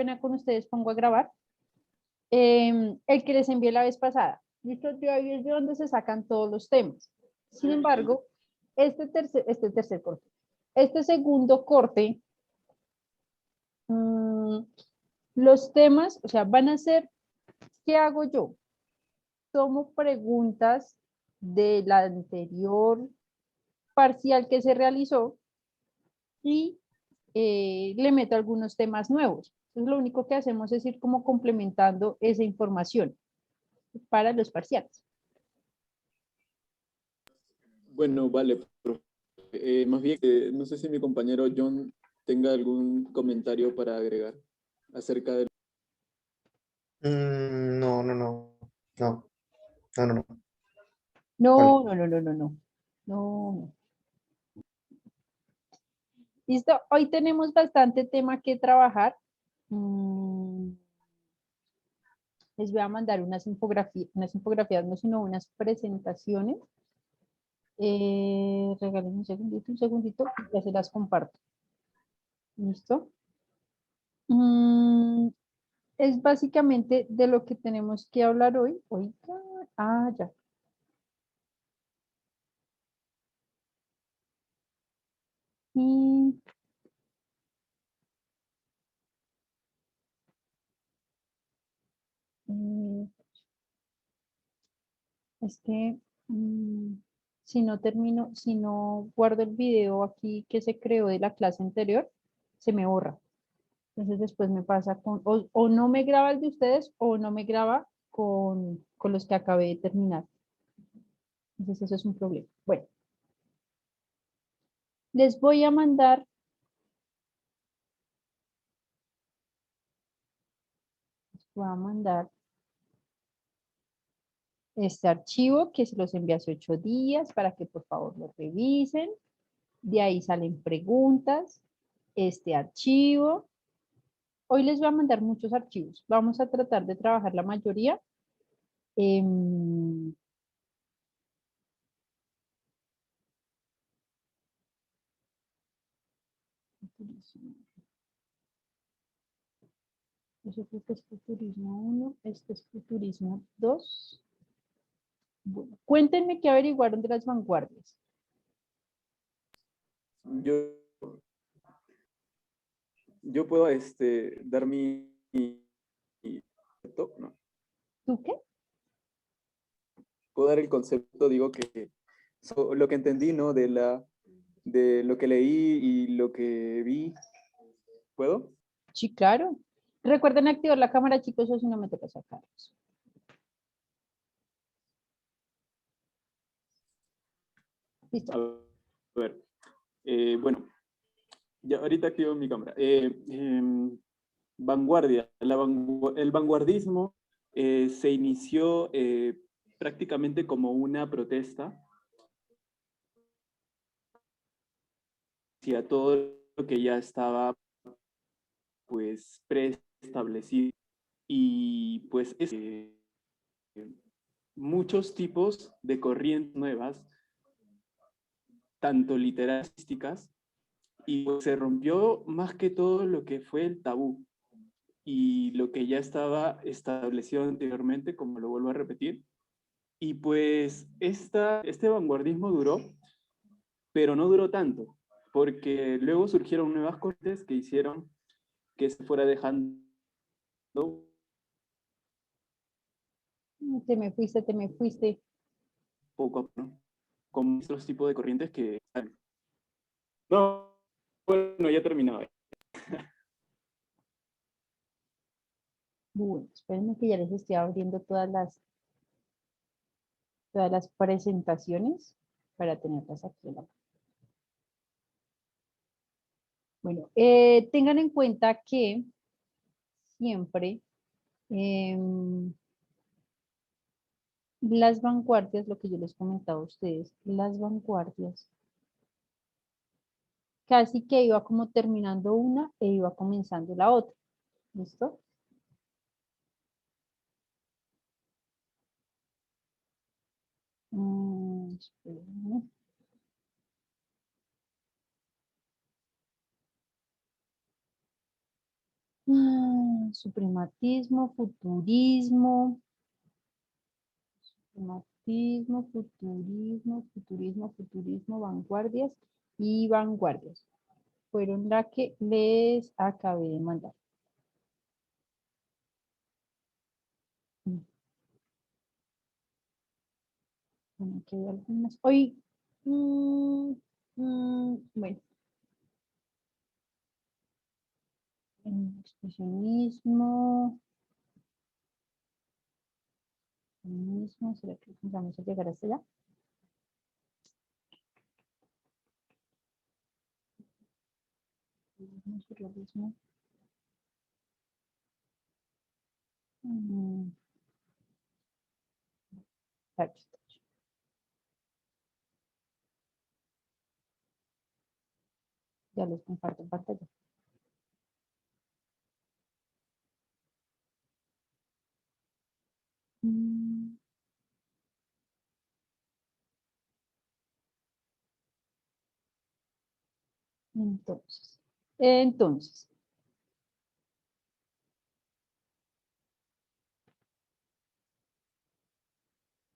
pena con ustedes, pongo a grabar. El que les envié la vez pasada. ¿Listo? Yo ahí es de donde se sacan todos los temas. Sin embargo, este segundo corte, los temas, o sea, van a ser, ¿qué hago yo? Tomo preguntas de la anterior parcial que se realizó y le meto algunos temas nuevos. Entonces, lo único que hacemos es ir como complementando esa información para los parciales. Bueno, vale, profe. Más bien, no sé si mi compañero John tenga algún comentario para agregar acerca del... No, no, no. No, no, no, no. No, Vale. no. Listo, hoy tenemos bastante tema que trabajar. Les voy a mandar unas infografías, no, sino unas presentaciones. Regalen un segundito, ya se las comparto. ¿Listo? Es básicamente de lo que tenemos que hablar hoy. Oiga, ya. Y es que si no guardo el video aquí que se creó de la clase anterior, se me borra. Entonces después me pasa o no me graba el de ustedes o no me graba con los que acabé de terminar. Entonces eso es un problema. Bueno, les voy a mandar este archivo que se los envié hace 8 días para que por favor lo revisen. De ahí salen preguntas, este archivo. Hoy les voy a mandar muchos archivos. Vamos a tratar de trabajar la mayoría. Yo creo que es futurismo 1, este es futurismo 2. Bueno, cuéntenme qué averiguaron de las vanguardias. Yo puedo dar no. ¿Tú qué? Puedo dar el concepto, digo que lo que entendí, ¿no? De lo que leí y lo que vi. ¿Puedo? Sí, claro. Recuerden activar la cámara, chicos, o si no me toca sacarlos. Listo. A ver. Bueno, ya ahorita activo mi cámara. Vanguardia. El vanguardismo se inició prácticamente como una protesta hacia todo lo que ya estaba pues preestablecido y pues muchos tipos de corrientes nuevas, tanto literalísticas, y pues se rompió más que todo lo que fue el tabú y lo que ya estaba establecido anteriormente, como lo vuelvo a repetir. Y pues este vanguardismo duró, pero no duró tanto, porque luego surgieron nuevas corrientes que hicieron que se fuera dejando Te me fuiste. poco a poco, con otros tipos de corrientes que... No, bueno, ya terminaba. Bueno, espérenme que ya les estoy abriendo todas las presentaciones para tenerlas aquí en la... Bueno, tengan en cuenta que siempre las vanguardias, lo que yo les comentaba a ustedes, las vanguardias, casi que iba como terminando una e iba comenzando la otra. ¿Listo? Espérenme. suprematismo, futurismo, futurismo, vanguardias y vanguardias. Fueron las que les acabé de mandar. Bueno, aquí hay algunas. Hoy, bueno. Expresionismo. ¿Será que vamos a llegar hasta allá? Surrealismo. Ya les comparto en pantalla. Entonces,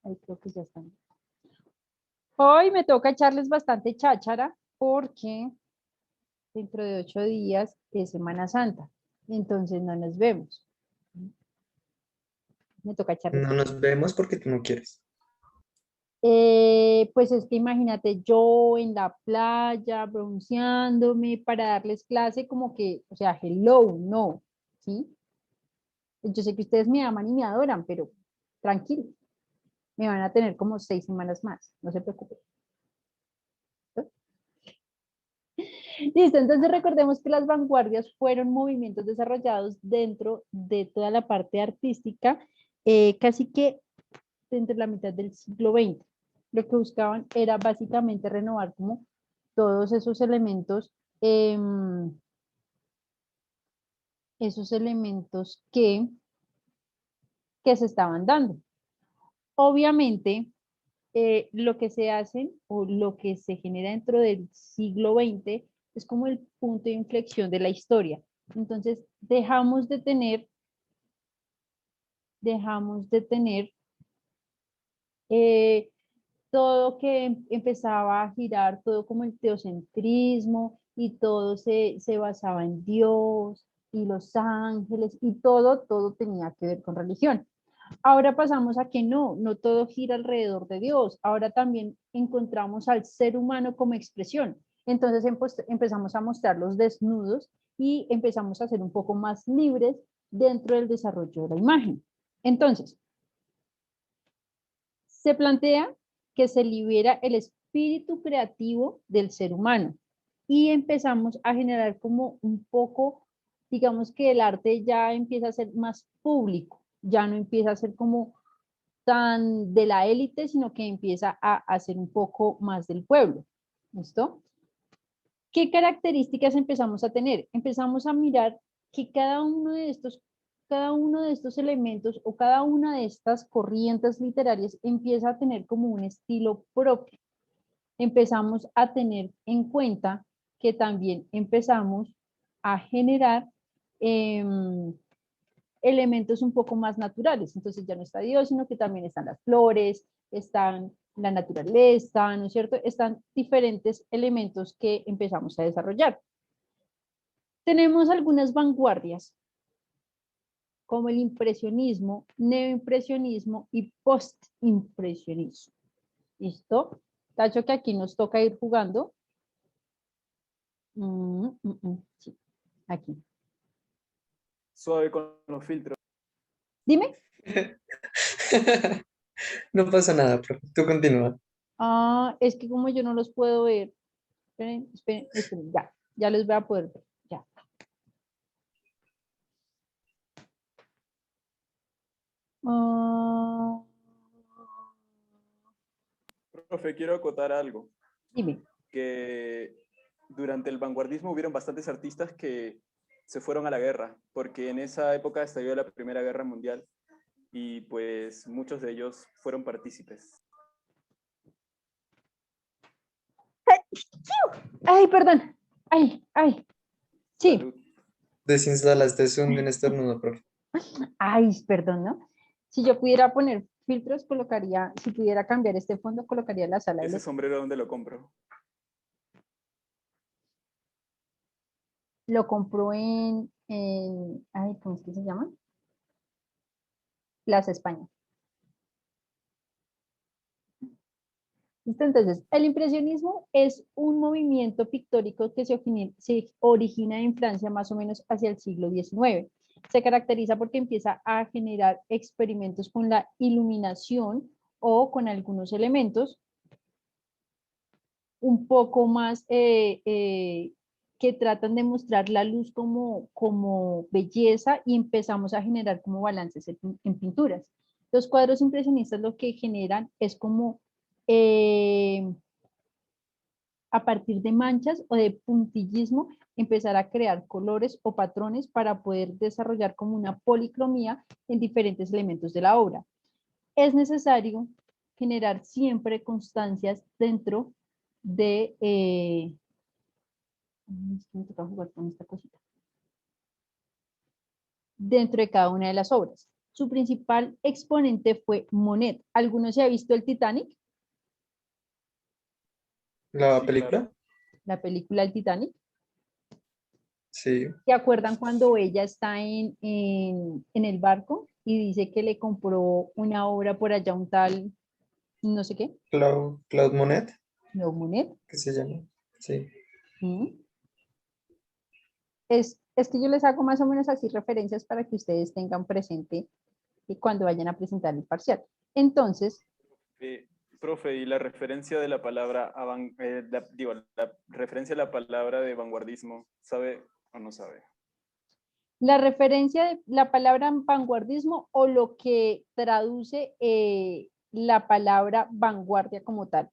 ahí creo que ya están. Hoy me toca echarles bastante cháchara porque dentro de 8 días es Semana Santa. Entonces no nos vemos. Me toca echarles. No nos vemos porque tú no quieres. Pues es que imagínate yo en la playa bronceándome para darles clase como que, o sea, hello, no, ¿sí? Yo sé que ustedes me aman y me adoran, pero tranquilo, me van a tener como 6 semanas más, no se preocupen. Listo, entonces recordemos que las vanguardias fueron movimientos desarrollados dentro de toda la parte artística, casi que entre la mitad del siglo XX. Lo que buscaban era básicamente renovar como todos esos elementos que se estaban dando. Obviamente, lo que se hacen o lo que se genera dentro del siglo XX es como el punto de inflexión de la historia. Entonces, dejamos de tener todo que empezaba a girar, todo como el teocentrismo y todo se basaba en Dios y los ángeles y todo tenía que ver con religión. Ahora pasamos a que no todo gira alrededor de Dios. Ahora también encontramos al ser humano como expresión. Entonces empezamos a mostrar los desnudos y empezamos a ser un poco más libres dentro del desarrollo de la imagen. Entonces, se plantea que se libera el espíritu creativo del ser humano y empezamos a generar como un poco, digamos que el arte ya empieza a ser más público, ya no empieza a ser como tan de la élite, sino que empieza a ser un poco más del pueblo. ¿Listo? ¿Qué características empezamos a tener? Empezamos a mirar que cada uno de estos elementos o cada una de estas corrientes literarias empieza a tener como un estilo propio. Empezamos a tener en cuenta que también empezamos a generar elementos un poco más naturales. Entonces ya no está Dios, sino que también están las flores, están la naturaleza, ¿no es cierto? Están diferentes elementos que empezamos a desarrollar. Tenemos algunas vanguardias, como el impresionismo, neoimpresionismo y postimpresionismo. ¿Listo? Tacho que aquí nos toca ir jugando. Sí, aquí. Suave con los filtros. Dime. No pasa nada, profe. Tú continúa. Es que como yo no los puedo ver. Esperen, ya les voy a poder ver. Ya. Profe, quiero acotar algo. Dime. Que durante el vanguardismo hubieron bastantes artistas que se fueron a la guerra, porque en esa época estalló la Primera Guerra Mundial y pues muchos de ellos fueron partícipes. Ay, perdón. Ay. Sí. Salud. Desinstalaste Zoom de un estornudo, profe. Ay, perdón, ¿no? Si yo pudiera poner filtros, colocaría, si pudiera cambiar este fondo, colocaría la sala de ¿Ese los... sombrero dónde lo compro? Lo compró ay, ¿cómo es que se llama? Plaza España. ¿Listo? Entonces, el impresionismo es un movimiento pictórico que se origina en Francia más o menos hacia el siglo XIX. Se caracteriza porque empieza a generar experimentos con la iluminación o con algunos elementos un poco más que tratan de mostrar la luz como belleza y empezamos a generar como balances en pinturas. Los cuadros impresionistas lo que generan es como a partir de manchas o de puntillismo empezar a crear colores o patrones para poder desarrollar como una policromía en diferentes elementos de la obra. Es necesario generar siempre constancias dentro de... me toca jugar con esta cosita. Dentro de cada una de las obras. Su principal exponente fue Monet. ¿Alguno se ha visto el Titanic? ¿La Sí, película? claro. La película El Titanic. Sí, ¿Se acuerdan cuando ella está en el barco y dice que le compró una obra por allá un tal, no sé qué, Claude Monet, no, Monet? ¿qué se llama? Sí. ¿Mm? Es que yo les hago más o menos así referencias para que ustedes tengan presente cuando vayan a presentar el parcial. Entonces, Profe, y la referencia de la palabra, la referencia a la palabra de vanguardismo, ¿sabe o no sabe? la referencia de la palabra vanguardismo o lo que traduce la palabra vanguardia como tal.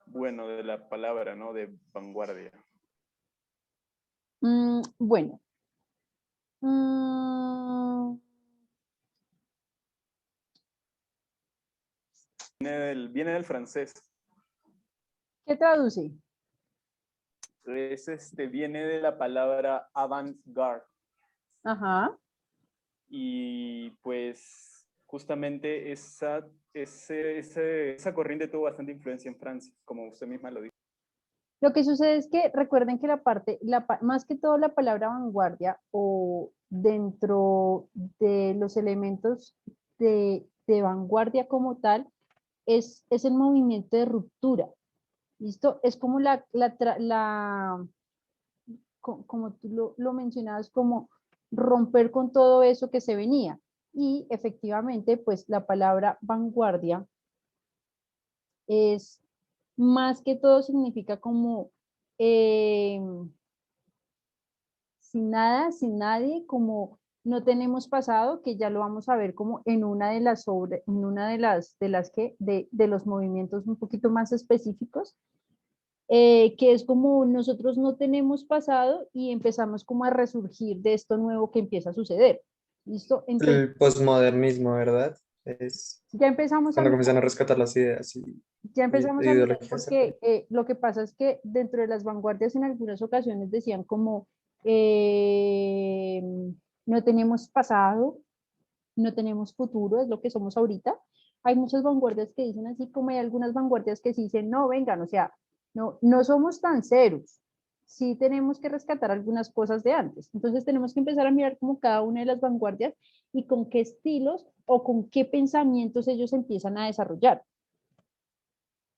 Bueno, de la palabra, ¿no? De vanguardia. Bueno. Mm, Viene del francés. ¿Qué traduce? Viene de la palabra avant-garde. Ajá. Y pues justamente esa corriente tuvo bastante influencia en Francia, como usted misma lo dijo. Lo que sucede es que recuerden que más que todo la palabra vanguardia o dentro de los elementos de vanguardia como tal es el movimiento de ruptura. ¿Listo? Es como como tú lo mencionabas, como romper con todo eso que se venía. Y efectivamente, pues la palabra vanguardia es más que todo significa como eh, sin nada, sin nadie, como no tenemos pasado, que ya lo vamos a ver como en una de las obras, en una de los movimientos un poquito más específicos, que es como nosotros no tenemos pasado y empezamos como a resurgir de esto nuevo que empieza a suceder. ¿Listo? Entonces, El posmodernismo, ¿verdad? Es ya empezamos a cuando mirar comienzan a rescatar las ideas Ya empezamos a mirar ideologías. porque lo que pasa es que dentro de las vanguardias en algunas ocasiones decían como no tenemos pasado, no tenemos futuro, es lo que somos ahorita. Hay muchas vanguardias que dicen así como hay algunas vanguardias que sí dicen no, vengan, o sea, no somos tan ceros. Sí tenemos que rescatar algunas cosas de antes. Entonces tenemos que empezar a mirar como cada una de las vanguardias y con qué estilos o con qué pensamientos ellos empiezan a desarrollar.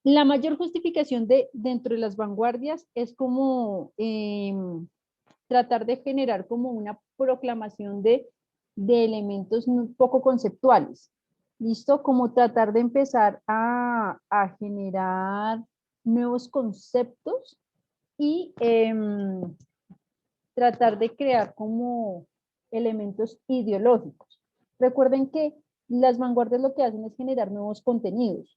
La mayor justificación dentro de las vanguardias es como tratar de generar como una proclamación de elementos un poco conceptuales. ¿Listo? Como tratar de empezar a generar nuevos conceptos y tratar de crear como elementos ideológicos. Recuerden que las vanguardias lo que hacen es generar nuevos contenidos.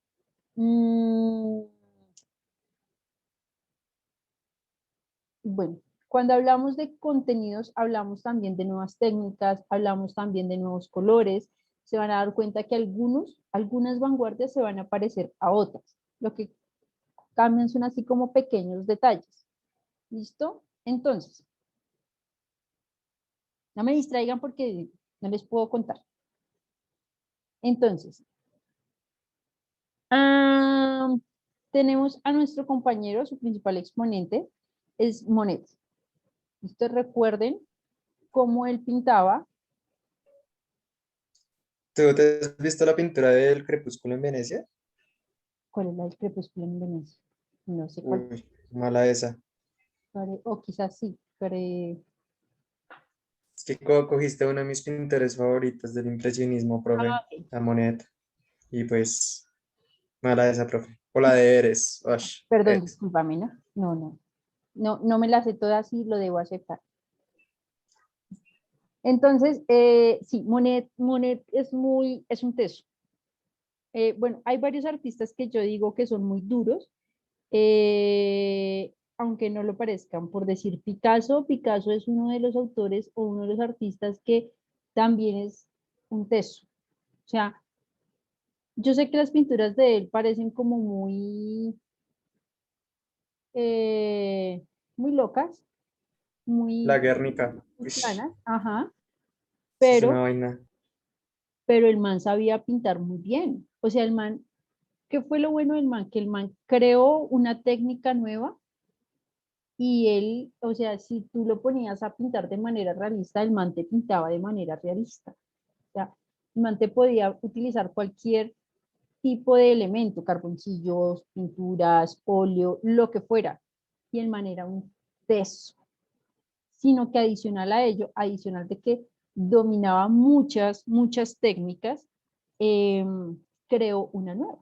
Bueno, cuando hablamos de contenidos, hablamos también de nuevas técnicas, hablamos también de nuevos colores. Se van a dar cuenta que algunas vanguardias se van a parecer a otras. Lo que cambian son así como pequeños detalles. ¿Listo? Entonces, No me distraigan porque no les puedo contar. Entonces, tenemos a nuestro compañero, su principal exponente es Monet. Ustedes recuerden cómo él pintaba. ¿Tú te has visto la pintura del Crepúsculo en Venecia? ¿Cuál es la del crepúsculo en Venecia? No sé cuál. Uy, mala esa. O quizás sí. Es que cogiste uno de mis pintores favoritos del impresionismo, profe, Ok. a Monet. Y pues, mala esa, profe. O la de Eres. Ush, Perdón, Eres. discúlpame, ¿no? No me las sé todas y lo debo aceptar. Entonces, sí, Monet es un teso. Bueno, hay varios artistas que yo digo que son muy duros, aunque no lo parezcan. Por decir Picasso es uno de los autores o uno de los artistas que también es un teso. O sea, yo sé que las pinturas de él parecen como eh, muy locas, La muy, Guernica. muy Ush, planas, ajá, eso es una pero, vaina. pero el man sabía pintar muy bien. O sea, el man, ¿qué fue lo bueno del man? Que el man creó una técnica nueva y él, o sea, si tú lo ponías a pintar de manera realista, el man te pintaba de manera realista. O sea, el man te podía utilizar cualquier tipo de elemento, carboncillos, pinturas, óleo, lo que fuera. Y el man era un teso, sino que adicional a ello, adicional de que dominaba muchas técnicas, eh, creó una nueva.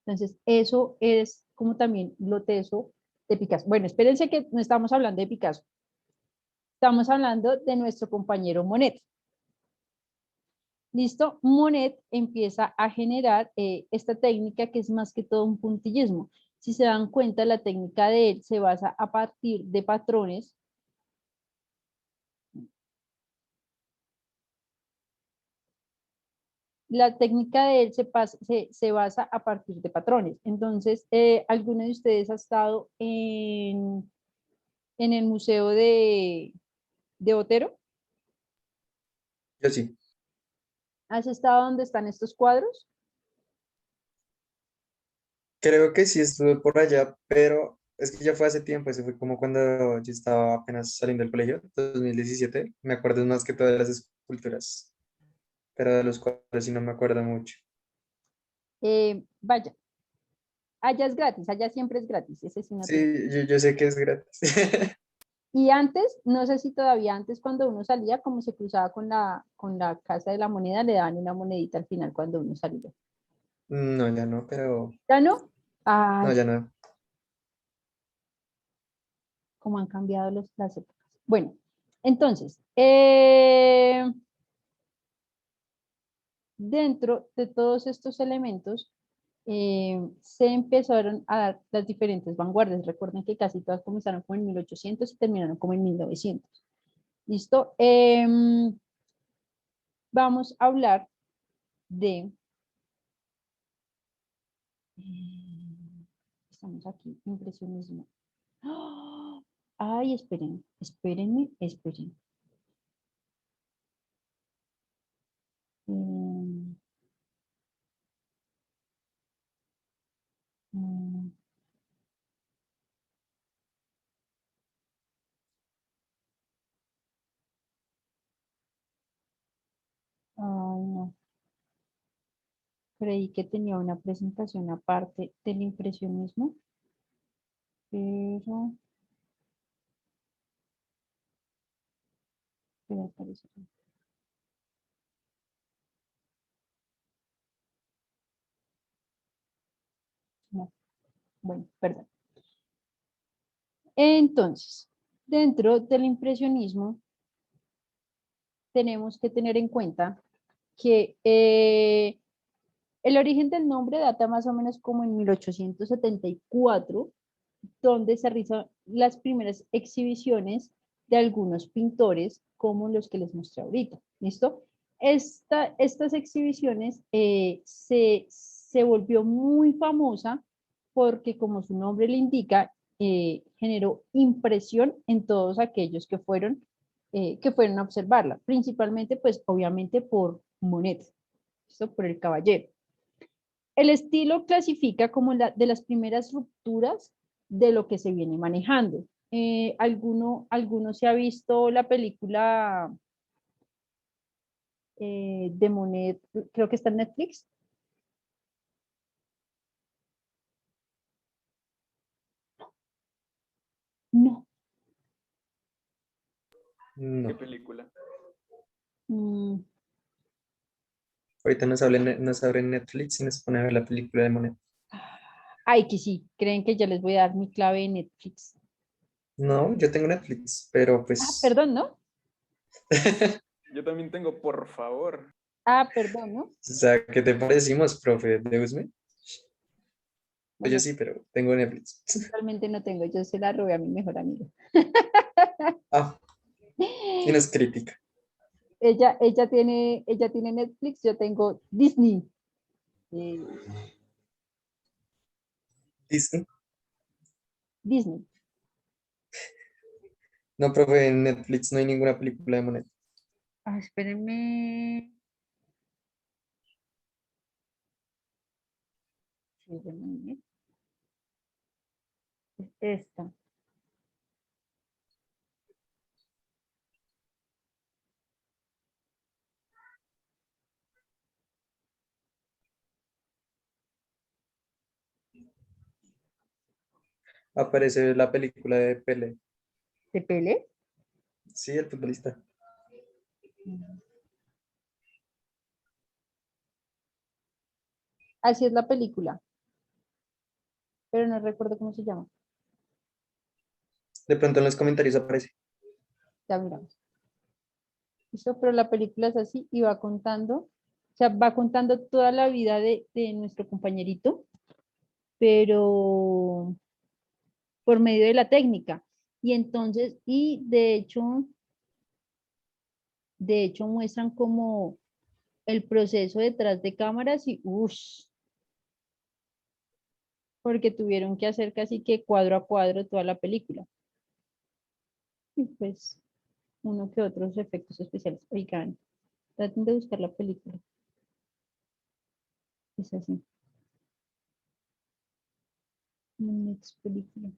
Entonces, eso es como también lo teso de Picasso. Bueno, espérense que no estamos hablando de Picasso, estamos hablando de nuestro compañero Monet. ¿Listo? Monet empieza a generar esta técnica que es más que todo un puntillismo. Si se dan cuenta, la técnica de él se basa a partir de patrones. La técnica de él se basa a partir de patrones. Entonces, ¿alguno de ustedes ha estado en el museo de Botero? Yo sí. ¿Has estado donde están estos cuadros? Creo que sí estuve por allá, pero es que ya fue hace tiempo. Eso fue como cuando yo estaba apenas saliendo del colegio, 2017. Me acuerdo más que todas las esculturas, pero de los cuadros sí no me acuerdo mucho. Vaya, allá es gratis, allá siempre es gratis, ese sí no tiene. Sí, yo sé que es gratis. Y antes, no sé si todavía antes cuando uno salía, como se cruzaba con la Casa de la Moneda, le daban una monedita al final cuando uno salía. No, ya no, pero ¿Ya no? no, Ay, ya no. cómo han cambiado las épocas. Bueno, entonces, dentro de todos estos elementos, se empezaron a dar las diferentes vanguardias. Recuerden que casi todas comenzaron como en 1800 y terminaron como en 1900. ¿Listo? Vamos a hablar de... estamos aquí, impresionismo. ¡Ah! Ay, esperen. Mm, mm, ay, no. Creí que tenía una presentación aparte del impresionismo, pero... pero parece que no. Bueno, perdón. Entonces, dentro del impresionismo, tenemos que tener en cuenta que el origen del nombre data más o menos como en 1874, donde se realizan las primeras exhibiciones de algunos pintores, como los que les mostré ahorita. ¿Listo? Estas exhibiciones se volvió muy famosa porque, como su nombre le indica, generó impresión en todos aquellos que fueron que fueron a observarla, principalmente, pues, obviamente por Monet, ¿listo? Por el caballero. El estilo clasifica como de las primeras rupturas de lo que se viene manejando. ¿Alguno se ha visto la película de Monet? Creo que está en Netflix. No. ¿Qué No, película? Mm, ahorita nos abre Netflix y nos pone a ver la película de Monet. Ay, que sí, creen que ya les voy a dar mi clave de Netflix. No, yo tengo Netflix, pero Ah, pues, perdón, ¿no? Yo también tengo, por favor. Ah, perdón, ¿no? o sea, ¿qué te parecimos, profe de Usme? Pues yo Bueno, sí, pero tengo Netflix. realmente no tengo, yo se la robé a mi mejor amiga. Ah, y nos critica. Ella tiene Netflix, yo tengo Disney. eh, Disney. Disney. No, profe, en Netflix no hay ninguna película de Monet. Ah, espérenme. Sí, espérenme. Esta. Aparece la película de Pelé. ¿De Pele? Sí, el futbolista. Así es la película, pero no recuerdo cómo se llama. De pronto en los comentarios aparece. Ya miramos. ¿Listo? Pero la película es así y va contando, o sea, va contando toda la vida de nuestro compañerito, pero por medio de la técnica. Y entonces, de hecho muestran como el proceso detrás de cámaras y uff, porque tuvieron que hacer casi que cuadro a cuadro toda la película. Y pues uno que otros efectos especiales. Oigan, traten de buscar la película. Es así. Next película.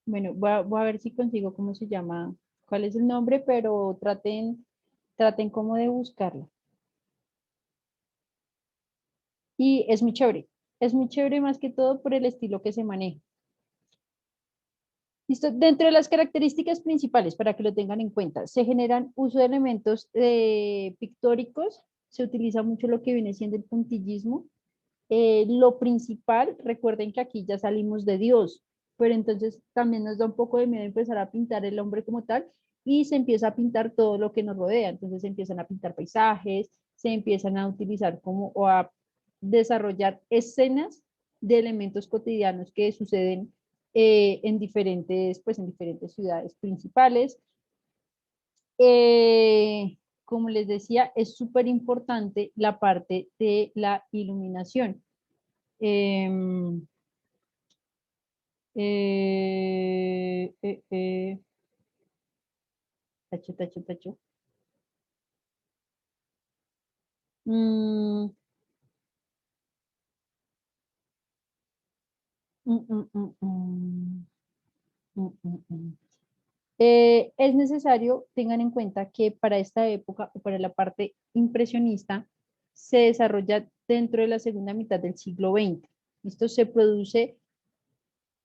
Bueno, voy a ver si consigo cómo se llama, cuál es el nombre, pero traten como de buscarla. Y es muy chévere. Es muy chévere más que todo por el estilo que se maneja. Listo. Dentro de las características principales, para que lo tengan en cuenta, se generan uso de elementos pictóricos, se utiliza mucho lo que viene siendo el puntillismo. Lo principal, recuerden que aquí ya salimos de Dios, pero entonces también nos da un poco de miedo empezar a pintar el hombre como tal y se empieza a pintar todo lo que nos rodea. Entonces se empiezan a pintar paisajes, se empiezan a utilizar como o a desarrollar escenas de elementos cotidianos que suceden pues en diferentes ciudades principales. Como les decía, es súper importante la parte de la iluminación. Em, eh, eh, eh, tacho, tacho, tacho. Mm, mm, mm, mm, mm, mm, mm. Es necesario, tengan en cuenta que para esta época o para la parte impresionista se desarrolla dentro de la segunda mitad del siglo XX. Esto se produce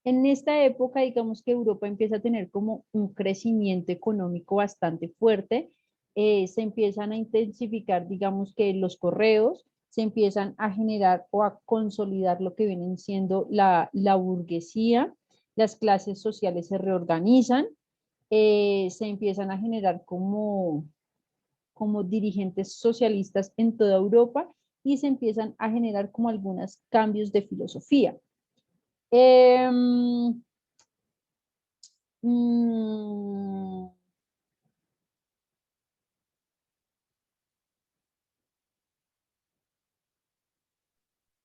en esta época, digamos que Europa empieza a tener como un crecimiento económico bastante fuerte, se empiezan a intensificar, digamos que los correos, se empiezan a generar o a consolidar lo que vienen siendo la burguesía, las clases sociales se reorganizan, se empiezan a generar como dirigentes socialistas en toda Europa y se empiezan a generar como algunos cambios de filosofía. Em, mm,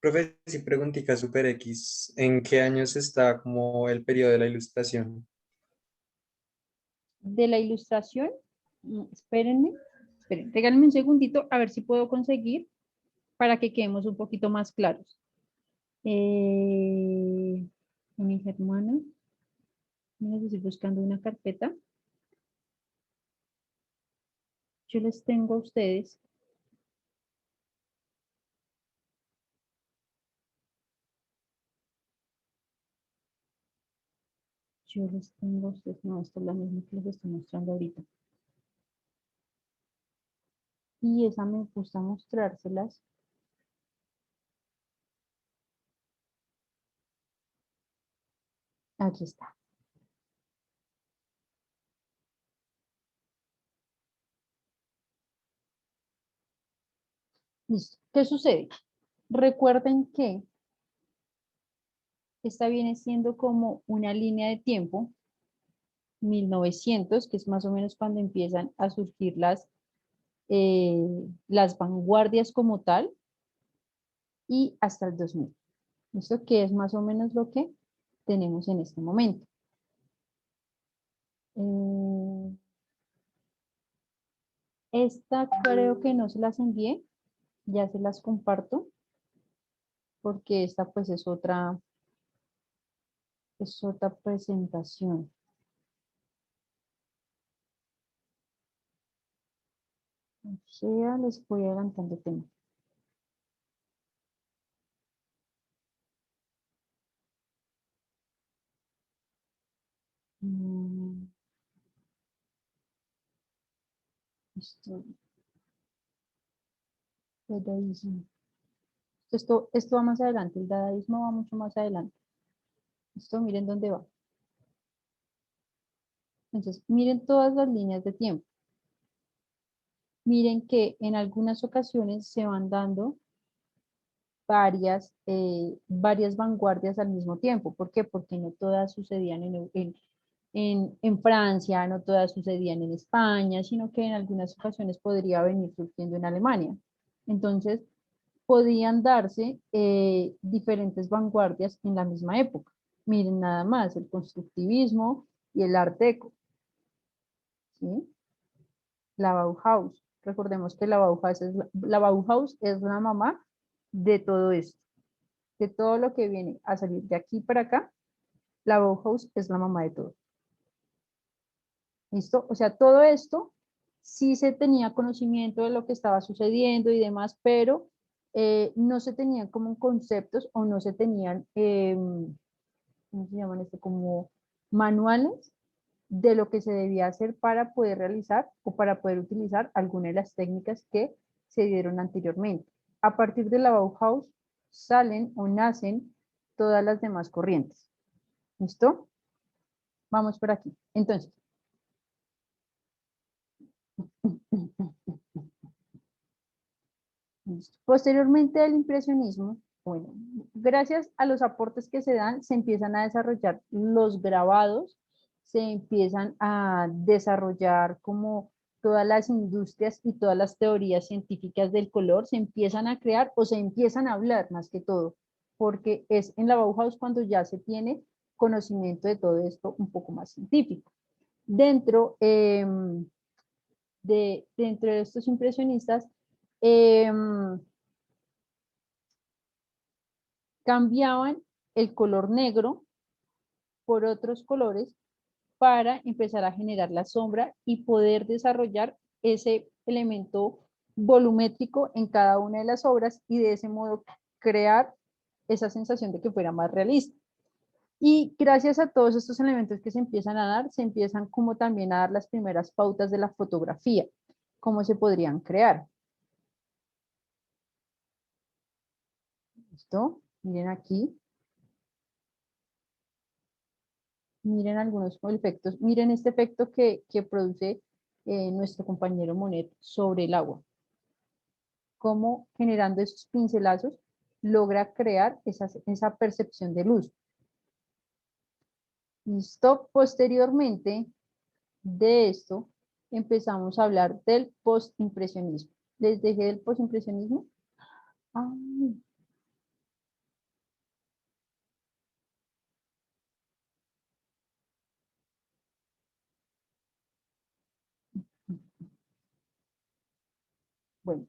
Profe, si preguntica Super X, ¿en qué años está como el periodo de la ilustración? De la ilustración, espérenme, regálenme un segundito a ver si puedo conseguir para que quedemos un poquito más claros. Mi hermana, estoy buscando una carpeta. Yo les tengo a ustedes. Yo les tengo a ustedes. No, esta es la misma que les estoy mostrando ahorita. Y esa me gusta mostrárselas. Aquí está. Listo. ¿Qué sucede? Recuerden que esta viene siendo como una línea de tiempo, 1900, que es más o menos cuando empiezan a surgir las vanguardias como tal, y hasta el 2000. ¿Listo? Que es más o menos lo que tenemos en este momento. Esta creo que no se las envié, ya se las comparto, porque esta pues es otra presentación. O sea, les voy adelantando tema. Dadaísmo. Esto va más adelante, el dadaísmo va mucho más adelante. Esto miren dónde va. Entonces, miren todas las líneas de tiempo. Miren que en algunas ocasiones se van dando varias vanguardias al mismo tiempo. ¿Por qué? Porque no todas sucedían en Francia, no todas sucedían en España, sino que en algunas ocasiones podría venir surgiendo en Alemania. Entonces, podían darse diferentes vanguardias en la misma época. Miren nada más, el constructivismo y el Art Deco, ¿sí? La Bauhaus. Recordemos que la Bauhaus es la mamá de todo esto, de todo lo que viene a salir de aquí para acá. La Bauhaus es la mamá de todo. ¿Listo? O sea, todo esto sí se tenía conocimiento de lo que estaba sucediendo y demás, pero no se tenían como conceptos o no se tenían, ¿cómo se llaman esto? Como manuales de lo que se debía hacer para poder realizar o para poder utilizar alguna de las técnicas que se dieron anteriormente. A partir de la Bauhaus salen o nacen todas las demás corrientes. ¿Listo? Vamos por aquí. Entonces, posteriormente al impresionismo, bueno, gracias a los aportes que se dan, se empiezan a desarrollar los grabados, se empiezan a desarrollar como todas las industrias y todas las teorías científicas del color, se empiezan a crear o se empiezan a hablar más que todo, porque es en la Bauhaus cuando ya se tiene conocimiento de todo esto un poco más científico. Dentro de estos impresionistas, cambiaban el color negro por otros colores para empezar a generar la sombra y poder desarrollar ese elemento volumétrico en cada una de las obras y de ese modo crear esa sensación de que fuera más realista. Y gracias a todos estos elementos que se empiezan a dar, se empiezan como también a dar las primeras pautas de la fotografía, cómo se podrían crear. ¿Listo? Miren aquí. Miren algunos efectos. Miren este efecto que produce nuestro compañero Monet sobre el agua. Cómo generando esos pincelazos logra crear esa percepción de luz. Listo. Posteriormente de esto empezamos a hablar del postimpresionismo. ¿Les dejé el postimpresionismo? Bueno,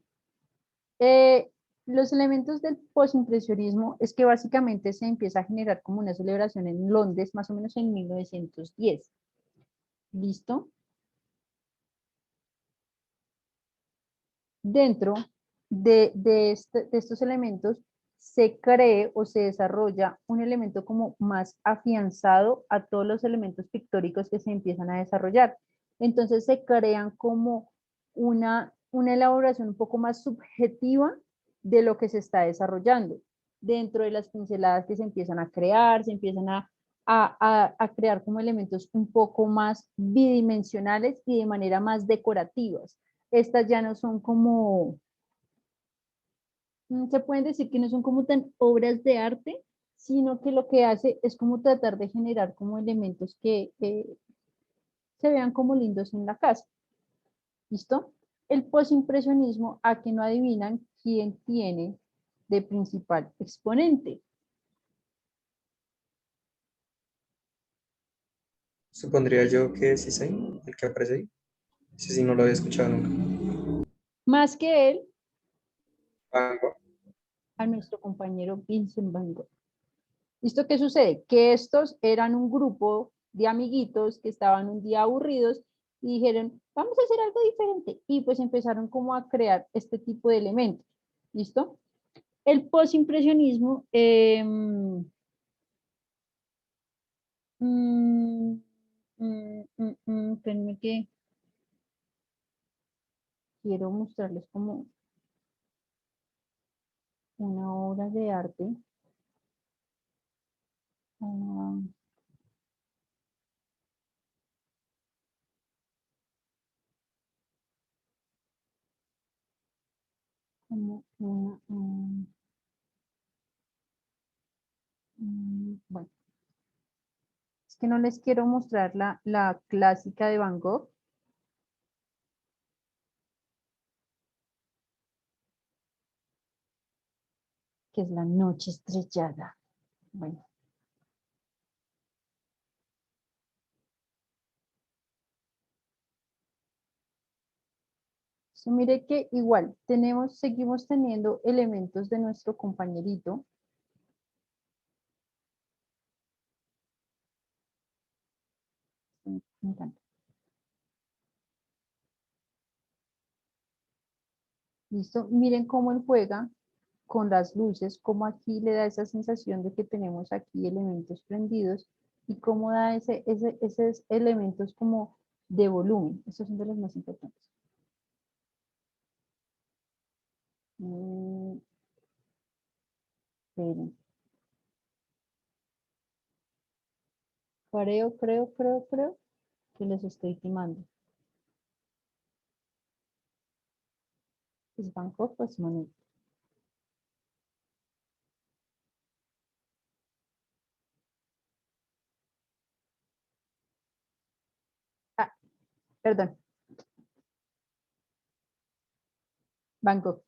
los elementos del postimpresionismo es que básicamente se empieza a generar como una celebración en Londres, más o menos en 1910. ¿Listo? Dentro de estos elementos se cree o se desarrolla un elemento como más afianzado a todos los elementos pictóricos que se empiezan a desarrollar. Entonces se crean como una elaboración un poco más subjetiva de lo que se está desarrollando. Dentro de las pinceladas que se empiezan a crear, se empiezan a crear como elementos un poco más bidimensionales y de manera más decorativas. Estas ya no son como, se pueden decir que no son como tan obras de arte, sino que lo que hace es como tratar de generar como elementos que se vean como lindos en la casa. ¿Listo? El postimpresionismo, a que no adivinan quién tiene de principal exponente. Supondría yo que es Cézanne, el que aparece ahí. Sí, sí, no lo había escuchado nunca. Más que él, Van Gogh. a nuestro compañero Vincent Van Gogh. ¿Listo? ¿Qué sucede? Que estos eran un grupo de amiguitos que estaban un día aburridos y dijeron, vamos a hacer algo diferente. Y pues empezaron como a crear este tipo de elementos. ¿Listo? El postimpresionismo, espérenme que quiero mostrarles como una obra de arte. Uh, como una, bueno, es que no les quiero mostrar la clásica de Van Gogh, que es la noche estrellada. Bueno. So, mire que igual seguimos teniendo elementos de nuestro compañerito. Me encanta. ¿Listo? Miren cómo él juega con las luces, cómo aquí le da esa sensación de que tenemos aquí elementos prendidos y cómo da esos elementos como de volumen. Estos son de los más importantes. Esperen. Creo que les estoy timando. ¿Es Bangkok o es Manuel? Ah, perdón. Bangkok,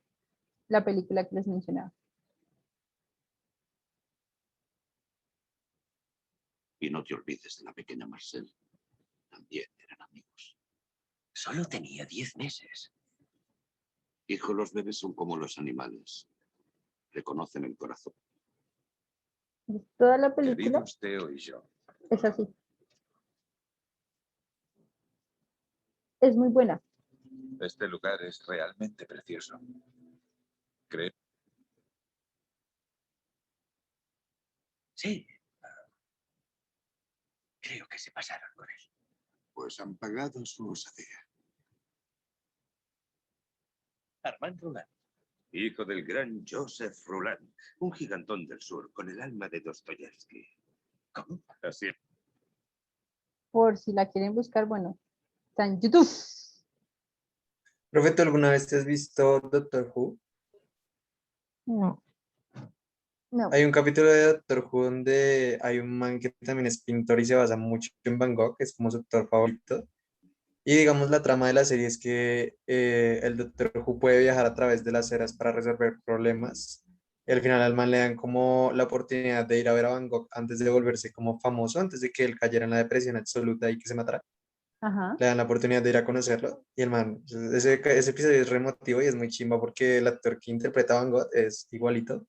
la película que les mencionaba. Y no te olvides de la pequeña Marcel. También eran amigos. Solo tenía 10 meses. Hijo, los bebés son como los animales. Reconocen el corazón. Toda la película Queridos Theo y yo. es así. Es muy buena. Este lugar es realmente precioso. ¿Cree? Sí. Creo que se pasaron con él. Pues han pagado su osadía. Armand Roland. Hijo del gran Joseph Roland, un gigantón del sur con el alma de Dostoyevsky. ¿Cómo? Así es. Por si la quieren buscar, bueno, está en YouTube. Profe, ¿tú alguna vez te has visto Doctor Who? No, no. Hay un capítulo de Doctor Who donde hay un man que también es pintor y se basa mucho en Van Gogh, que es como su autor favorito. Y digamos, la trama de la serie es que el Doctor Who puede viajar a través de las eras para resolver problemas. Y al final al man le dan como la oportunidad de ir a ver a Van Gogh antes de volverse como famoso, antes de que él cayera en la depresión absoluta y que se matara. Ajá. le dan la oportunidad de ir a conocerlo. Y el man, ese episodio es re emotivo y es muy chimba porque el actor que interpreta a Van Gogh es igualito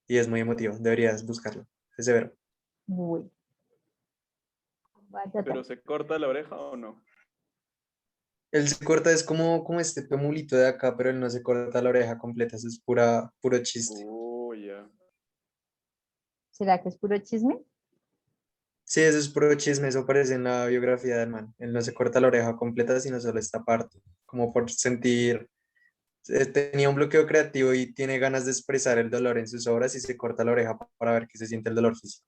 y es muy emotivo. Deberías buscarlo. Es severo. Bueno, batata. ¿Pero se corta la oreja o no? Él se corta, es como este pemulito de acá, pero él no se corta la oreja completa, eso es puro chiste. Oh, ya. ¿Será que es puro chisme? Sí, eso es puro chisme, eso aparece en la biografía del man. Él no se corta la oreja completa, sino solo esta parte, como por sentir, tenía un bloqueo creativo y tiene ganas de expresar el dolor en sus obras y se corta la oreja para ver qué se siente el dolor físico.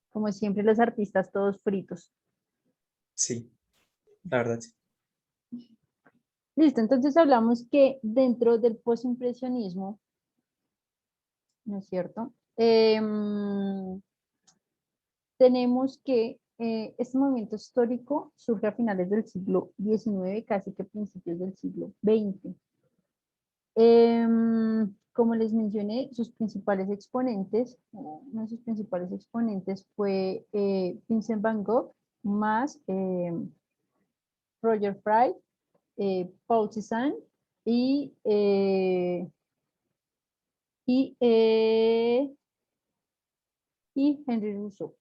Como siempre los artistas todos fritos. Sí, la verdad, sí. Listo, entonces hablamos que dentro del postimpresionismo, ¿no es cierto? Tenemos que este movimiento histórico surge a finales del siglo XIX, casi que principios del siglo XX. Como les mencioné, sus principales exponentes, uno de sus principales exponentes fue Vincent Van Gogh, más Roger Fry, Paul Cézanne y, y, eh, y Henry Rousseau.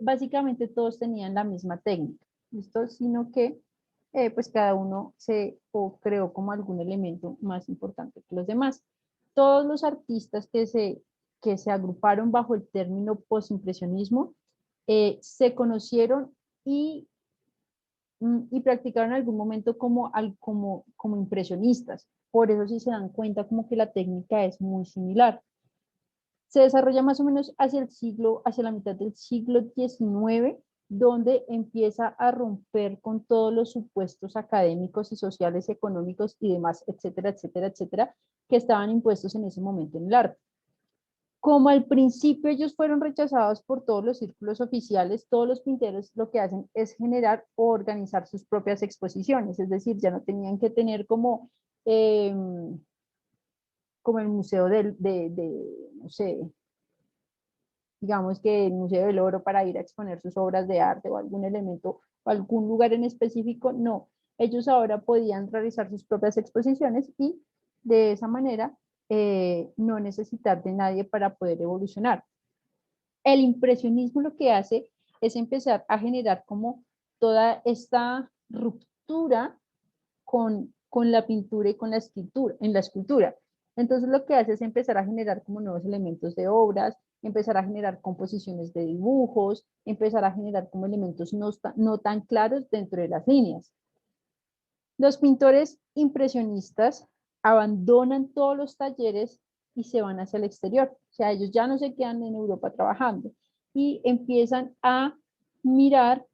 Básicamente todos tenían la misma técnica, ¿listo? Sino que pues cada uno se creó como algún elemento más importante que los demás. Todos los artistas que se agruparon bajo el término postimpresionismo se conocieron y, y practicaron en algún momento como impresionistas. Por eso si se dan cuenta como que la técnica es muy similar. Se desarrolla más o menos hacia la mitad del siglo XIX, donde empieza a romper con todos los supuestos académicos y sociales, económicos y demás, etcétera, etcétera, etcétera, que estaban impuestos en ese momento en el arte. Como al principio ellos fueron rechazados por todos los círculos oficiales, todos los pinteros lo que hacen es generar o organizar sus propias exposiciones, es decir, ya no tenían que tener como el museo no sé, digamos que el Museo del Oro para ir a exponer sus obras de arte o algún elemento o algún lugar en específico, no. Ellos ahora podían realizar sus propias exposiciones y de esa manera no necesitar de nadie para poder evolucionar. El impresionismo lo que hace es empezar a generar como toda esta ruptura con la pintura y con la escultura, en la escultura. Entonces lo que hace es empezar a generar como nuevos elementos de obras, empezar a generar composiciones de dibujos, empezar a generar como elementos no tan claros dentro de las líneas. Los pintores impresionistas abandonan todos los talleres y se van hacia el exterior. O sea, ellos ya no se quedan en Europa trabajando y empiezan a mirar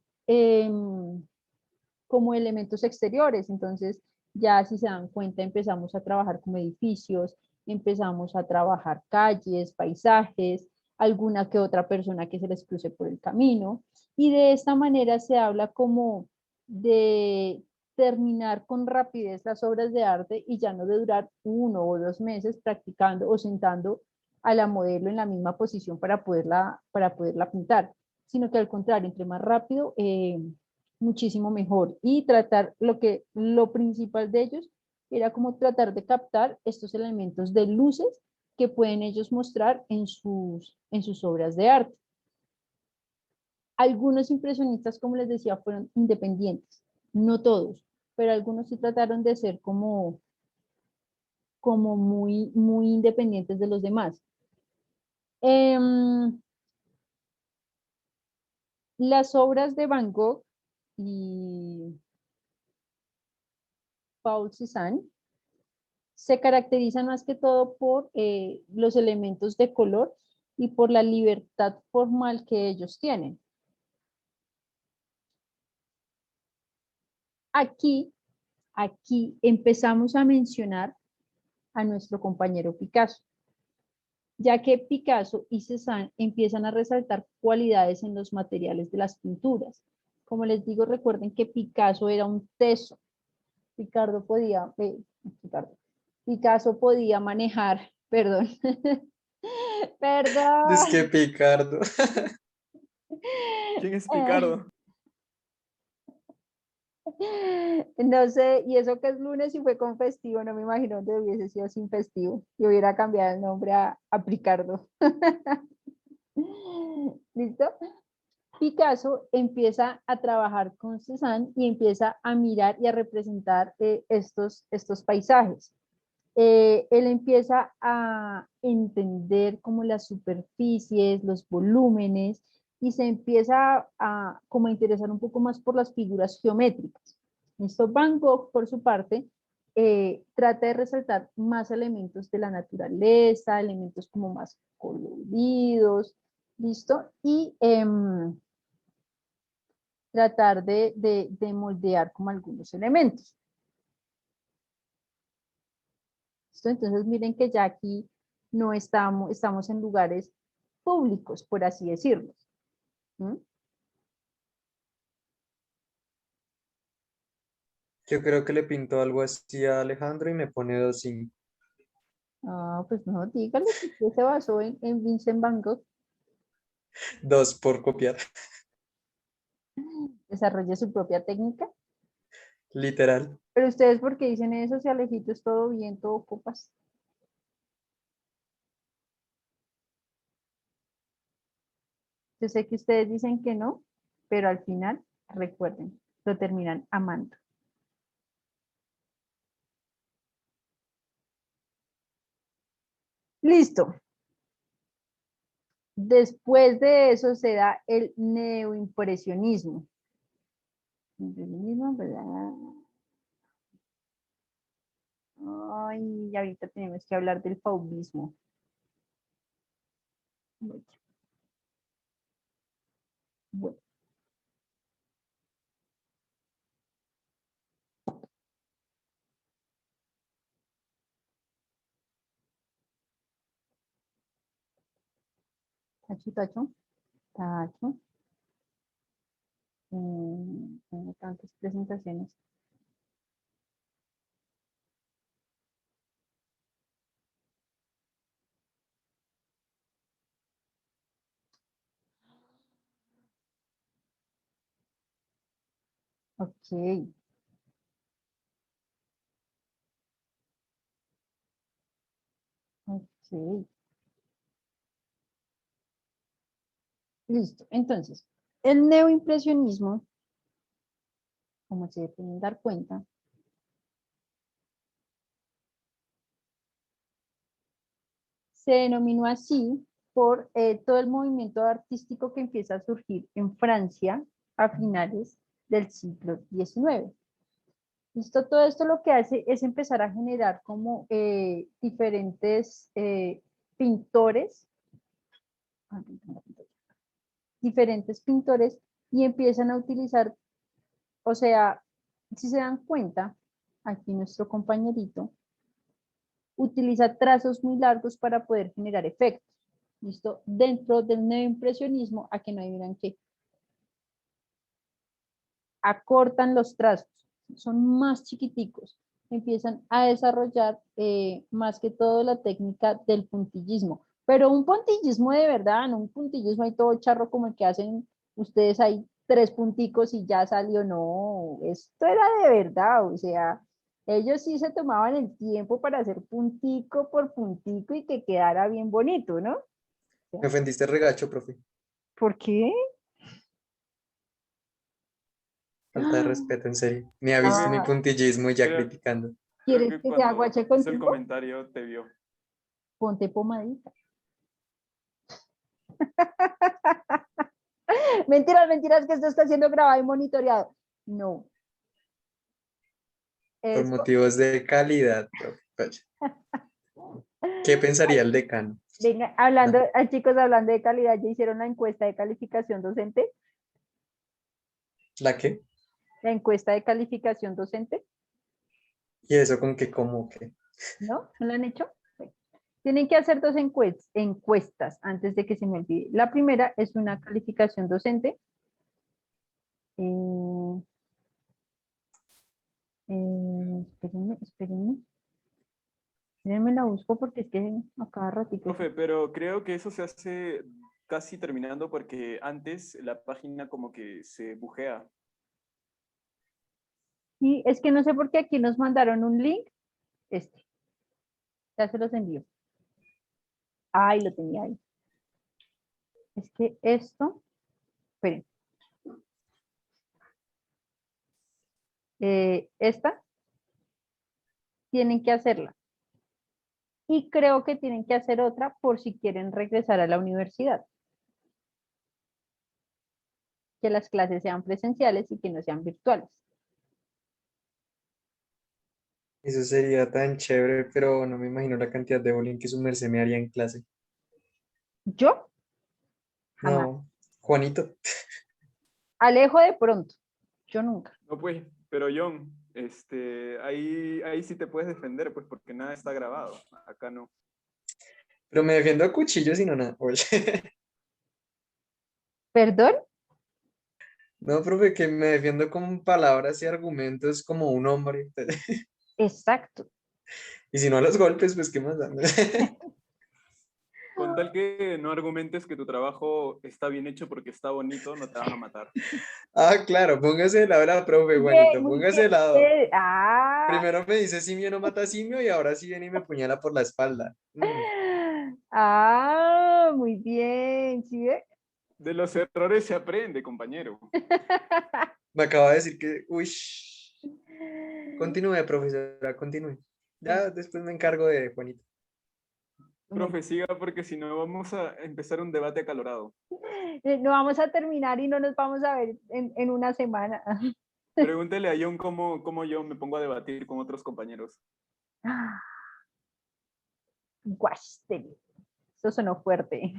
como elementos exteriores. Entonces, ya si se dan cuenta, empezamos a trabajar como edificios, empezamos a trabajar calles, paisajes, alguna que otra persona que se les cruce por el camino. Y de esta manera se habla como de terminar con rapidez las obras de arte y ya no de durar 1 o 2 meses practicando o sentando a la modelo en la misma posición para poderla pintar, sino que al contrario, entre más rápido, muchísimo mejor. Y tratar lo principal de ellos era como tratar de captar estos elementos de luces que pueden ellos mostrar en sus obras de arte. Algunos impresionistas, como les decía, fueron independientes, no todos, pero algunos sí trataron de ser como muy independientes de los demás. Las obras de Van Gogh y Paul Cézanne se caracterizan más que todo por los elementos de color y por la libertad formal que ellos tienen. Aquí, aquí empezamos a mencionar a nuestro compañero Picasso, ya que Picasso y Cézanne empiezan a resaltar cualidades en los materiales de las pinturas. Como les digo, recuerden que Picasso era un teso. Picasso podía manejar, perdón, Es que perdón. Picardo. ¿Quién es Eh, Picardo? No sé, y eso que es lunes y fue con festivo, no me imagino dónde hubiese sido sin festivo. Y hubiera cambiado el nombre a Picardo. ¿Listo? Picasso empieza a trabajar con Cézanne y empieza a mirar y a representar estos paisajes. Él empieza a entender como las superficies, los volúmenes y se empieza como a interesar un poco más por las figuras geométricas. ¿Listo? Van Gogh, por su parte, trata de resaltar más elementos de la naturaleza, elementos como más coloridos, ¿listo? Y tratar de moldear como algunos elementos. ¿Listo? Entonces miren que ya aquí no estamos en lugares públicos, por así decirlo. ¿Mm? Yo creo que le pinto algo así a Alejandro y me pone 2.5. Ah, pues no, dígale que usted se basó en Vincent Van Gogh, 2 por copiar, desarrolle su propia técnica. literal. Pero ustedes, ¿por qué dicen eso? Si Alejito es todo bien, todo copas. Yo sé que ustedes dicen que no, pero al final, recuerden, lo terminan amando. Listo. Después de eso se da el neoimpresionismo. Impresionismo, ¿verdad? Ay, ahorita tenemos que hablar del fauvismo. Bueno, tacho, tacho, tacho. Tengo tantas presentaciones. Ok, ok. Listo. Entonces, el neoimpresionismo, como se pueden dar cuenta, se denominó así por todo el movimiento artístico que empieza a surgir en Francia a finales del siglo XIX. Listo, todo esto lo que hace es empezar a generar como diferentes pintores, diferentes pintores y empiezan a utilizar, o sea, si se dan cuenta, aquí nuestro compañerito utiliza trazos muy largos para poder generar efectos. ¿Listo? Dentro del neoimpresionismo, a que no adivinan qué, acortan los trazos, son más chiquiticos, empiezan a desarrollar más que todo la técnica del puntillismo, pero un puntillismo de verdad, no un puntillismo ahí todo charro como el que hacen ustedes ahí 3 punticos y ya salió, no, esto era de verdad, o sea, ellos sí se tomaban el tiempo para hacer puntico por puntico y que quedara bien bonito, ¿no? Me ofendiste regacho, profe. ¿Por qué? Falta de respeto, en serio. Ni ha visto mi Ah, puntillismo y ya Creo, criticando. creo ¿quieres que que se cuando aguache hizo el contigo? comentario te vio. Ponte pomadita. Mentiras, mentiras, que esto está siendo grabado y monitoreado. No. Por Es, motivos de calidad, profe. Vaya. ¿Qué pensaría el decano? venga, No. chicos, hablando de calidad, ya hicieron la encuesta de calificación docente. ¿La qué? La encuesta de calificación docente, ¿Y eso con qué, cómo, qué? ¿no? ¿No la han hecho? Bueno, tienen que hacer dos encuestas antes de que se me olvide. La primera es una calificación docente. Eh, espérenme, espérenme. Espérenme, la busco porque es que a cada ratito. Profe, pero creo que eso se hace casi terminando porque antes la página como que se bujea. Y es que no sé por qué aquí nos mandaron un link. Ya se los envío. Ay, lo tenía ahí. Es que esto, esperen. Esta, tienen que hacerla. Y creo que tienen que hacer otra por si quieren regresar a la universidad. Que las clases sean presenciales y que no sean virtuales. Eso sería tan chévere, pero no me imagino la cantidad de bullying que su merced me haría en clase. Yo, jamás. No, Juanito. Alejo de pronto. Yo nunca. No, pues, pero John, ahí sí te puedes defender, pues, porque nada está grabado. Acá no. Pero me defiendo a cuchillos y no nada. Oye. ¿Perdón? No, profe, que me defiendo con palabras y argumentos como un hombre. Exacto. Y si no a los golpes, pues qué más da. Con tal que no argumentes que tu trabajo está bien hecho porque está bonito, no te van a matar. Ah, claro, póngase de lado de la profe, Bien, Juanito, muy póngase bien. de lado. Ah, Primero me dice simio no mata simio y ahora sí viene y me apuñala por la espalda. ah, muy bien. ¿Sí ve? De los errores se aprende, compañero. Me acaba de decir que, uy, continúe, profesora, continúe. Ya después me encargo de Juanito. Profe, siga porque si no vamos a empezar un debate acalorado. No vamos a terminar y no nos vamos a ver en una semana. Pregúntele a John cómo yo me pongo a debatir con otros compañeros. Guaste. Eso sonó fuerte.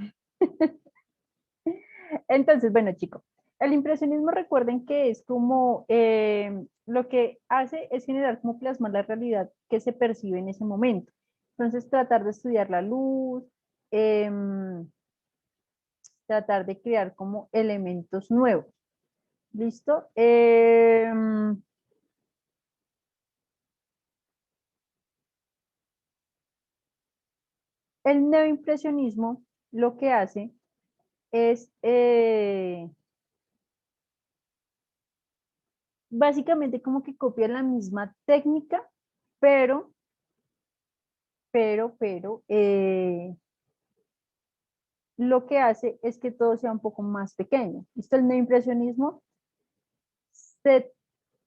Entonces, bueno, chicos, el impresionismo recuerden que es como lo que hace es generar como plasmar la realidad que se percibe en ese momento. Entonces, tratar de estudiar la luz, em, tratar de crear como elementos nuevos. ¿Listo? El neoimpresionismo lo que hace es básicamente como que copia la misma técnica, pero, pero, lo que hace es que todo sea un poco más pequeño. Esto, el neoimpresionismo se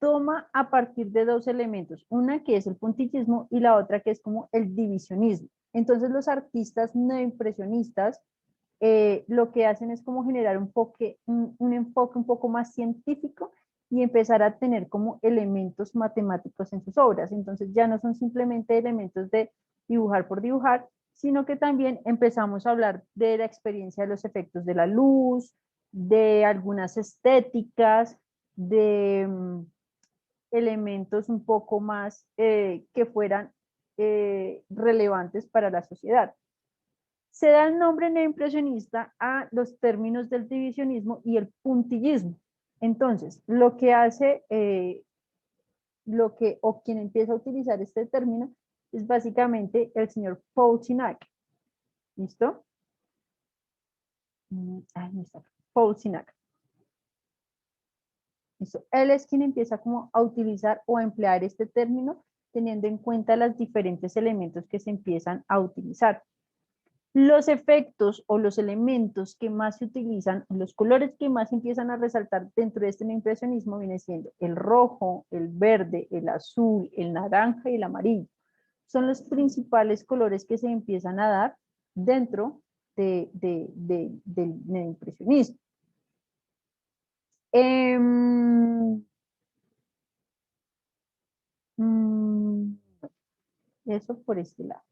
toma a partir de dos elementos, una que es el puntillismo y la otra que es como el divisionismo. Entonces los artistas neoimpresionistas lo que hacen es como generar un enfoque un poco más científico y empezar a tener como elementos matemáticos en sus obras. Entonces ya no son simplemente elementos de dibujar por dibujar, sino que también empezamos a hablar de la experiencia de los efectos de la luz, de algunas estéticas, de elementos un poco más que fueran relevantes para la sociedad. Se da el nombre neoimpresionista a los términos del divisionismo y el puntillismo. Entonces, lo que hace, o quien empieza a utilizar este término es básicamente el señor Paul Sinac. ¿Listo? Ahí está. Paul Sinac. ¿Listo? Él es quien empieza como a utilizar o a emplear este término teniendo en cuenta los diferentes elementos que se empiezan a utilizar. Los efectos o los elementos que más se utilizan, los colores que más empiezan a resaltar dentro de este impresionismo viene siendo el rojo, el verde, el azul, el naranja y el amarillo. Son los principales colores que se empiezan a dar dentro del impresionismo. Eso por este lado.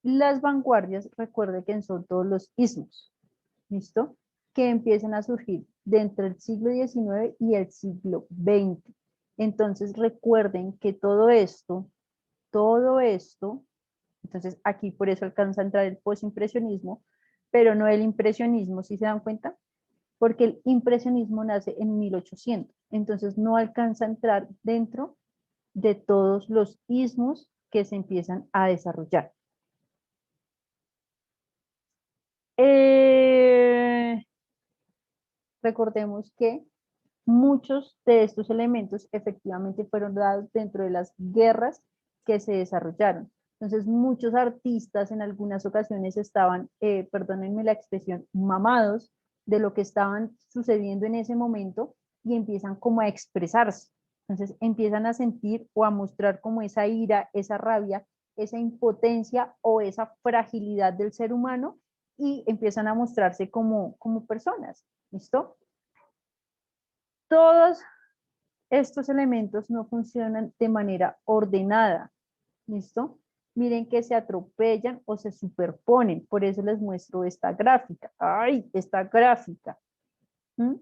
Las vanguardias, recuerde que son todos los ismos, ¿listo? Que empiezan a surgir dentro del siglo XIX y el siglo XX. Entonces recuerden que todo esto, entonces aquí por eso alcanza a entrar el postimpresionismo, pero no el impresionismo, ¿sí se dan cuenta? Porque el impresionismo nace en 1800, entonces no alcanza a entrar dentro de todos los ismos que se empiezan a desarrollar. recordemos que muchos de estos elementos efectivamente fueron dados dentro de las guerras que se desarrollaron. Entonces, muchos artistas en algunas ocasiones estaban, perdónenme la expresión, mamados de lo que estaban sucediendo en ese momento y empiezan como a expresarse. Entonces, empiezan a sentir o a mostrar como esa ira, esa rabia, esa impotencia o esa fragilidad del ser humano y empiezan a mostrarse como personas. ¿Listo? Todos estos elementos no funcionan de manera ordenada. ¿Listo? Miren que se atropellan o se superponen. Por eso les muestro esta gráfica. ¡Ay! Esta gráfica. ¿Mm?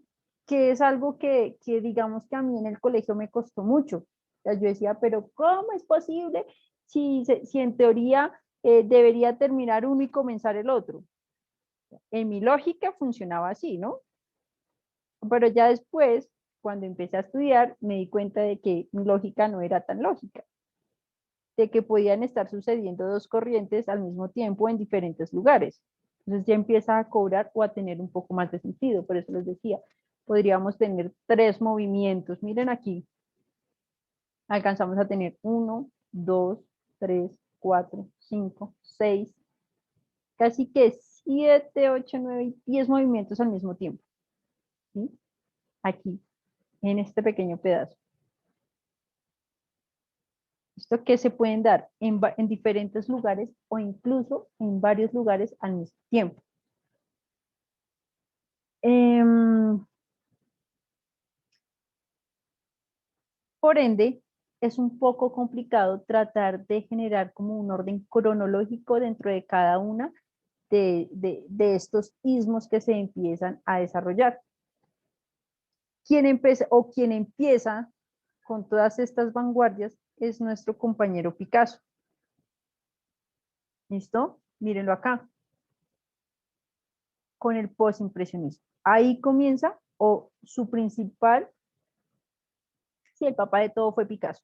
Que es algo que digamos que a mí en el colegio me costó mucho. O sea, yo decía, pero ¿cómo es posible si en teoría debería terminar uno y comenzar el otro? En mi lógica funcionaba así, ¿no? Pero ya después, cuando empecé a estudiar, me di cuenta de que mi lógica no era tan lógica, de que podían estar sucediendo dos corrientes al mismo tiempo en diferentes lugares. Entonces ya empieza a cobrar o a tener un poco más de sentido. Por eso les decía, podríamos tener 3 movimientos. Miren aquí, alcanzamos a tener 1, 2, 3, 4, 5, 6, casi que 7, 8, 9 y 10 movimientos al mismo tiempo. ¿Sí? Aquí, en este pequeño pedazo. Esto que se pueden dar en diferentes lugares o incluso en varios lugares al mismo tiempo. Por ende, es un poco complicado tratar de generar como un orden cronológico dentro de cada una de estos ismos que se empiezan a desarrollar. Quien empieza con todas estas vanguardias es nuestro compañero Picasso. ¿Listo? Mírenlo acá. Con el postimpresionismo. Ahí comienza, o su principal, si el papá de todo fue Picasso,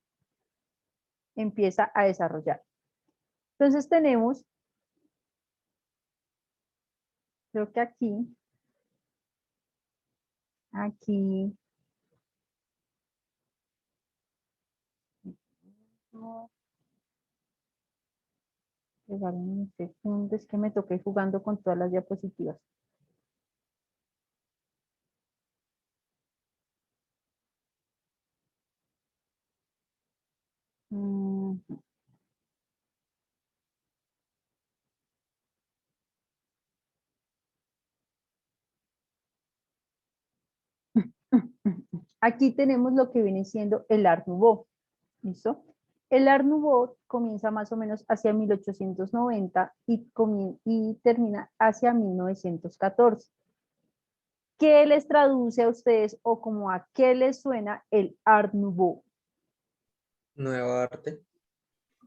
empieza a desarrollar. Entonces tenemos, creo que aquí, no, un segundo, es que me toqué jugando con todas las diapositivas. Aquí tenemos lo que viene siendo el Art Nouveau. ¿Listo? El Art Nouveau comienza más o menos hacia 1890 y termina hacia 1914. ¿Qué les traduce a ustedes o como a qué les suena el Art Nouveau? Nueva arte.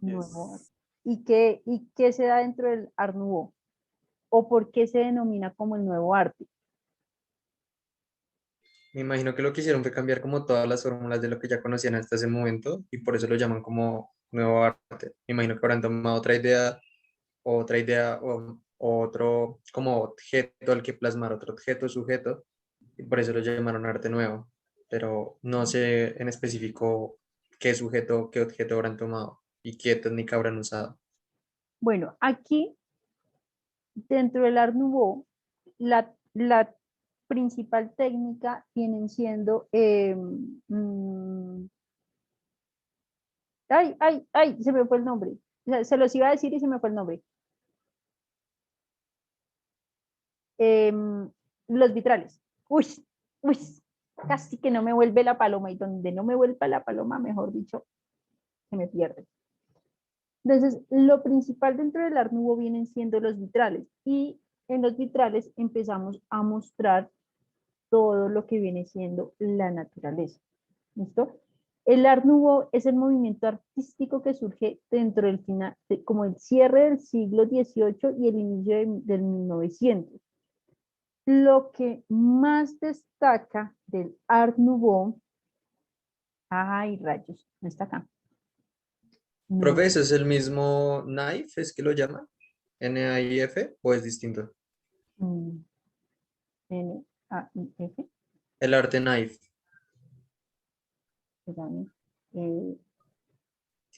Nuevo arte. ¿Y qué se da dentro del Art Nouveau? ¿O por qué se denomina como el nuevo arte? Me imagino que lo que hicieron fue cambiar como todas las fórmulas de lo que ya conocían hasta ese momento y por eso lo llaman como nuevo arte. Me imagino que habrán tomado otra idea o otro como objeto al que plasmar otro objeto, sujeto, y por eso lo llamaron arte nuevo. Pero no sé en específico qué sujeto, qué objeto habrán tomado y qué técnica habrán usado. Bueno, aquí dentro del Art Nouveau, la principal técnica vienen siendo se me fue el nombre. O sea, se los iba a decir y se me fue el nombre. Los vitrales. Uy, casi que no me vuelve la paloma y donde no me vuelva la paloma, mejor dicho, se me pierde. Entonces, lo principal dentro del Art Nouveau vienen siendo los vitrales y en los vitrales empezamos a mostrar todo lo que viene siendo la naturaleza. ¿Listo? El Art Nouveau es el movimiento artístico que surge dentro del final, como el cierre del siglo XVIII y el inicio del 1900. Lo que más destaca del Art Nouveau, ay rayos, no está acá. No, Profe, ¿ese es el mismo knife, es que lo llaman? ¿NAIF o es distinto? N-A-I-F. El arte knife, Espérame. que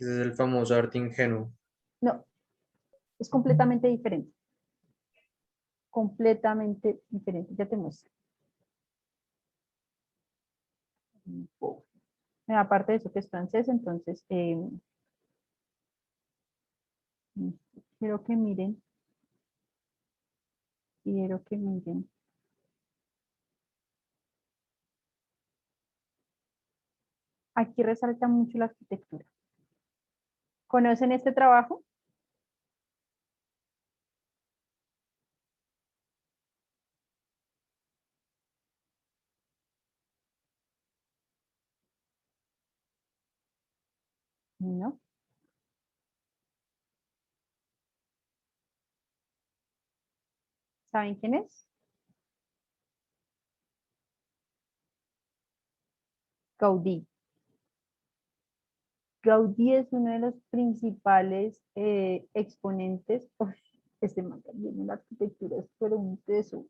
ese es el famoso arte ingenuo. No, es completamente diferente. Completamente diferente. Ya te muestro. Aparte de eso que es francés, entonces quiero que miren. Quiero que miren. Aquí resalta mucho la arquitectura. ¿Conocen este trabajo? No. ¿Saben quién es? Gaudí. Gaudí es uno de los principales exponentes. Uf, este man también en la arquitectura es pero un teso.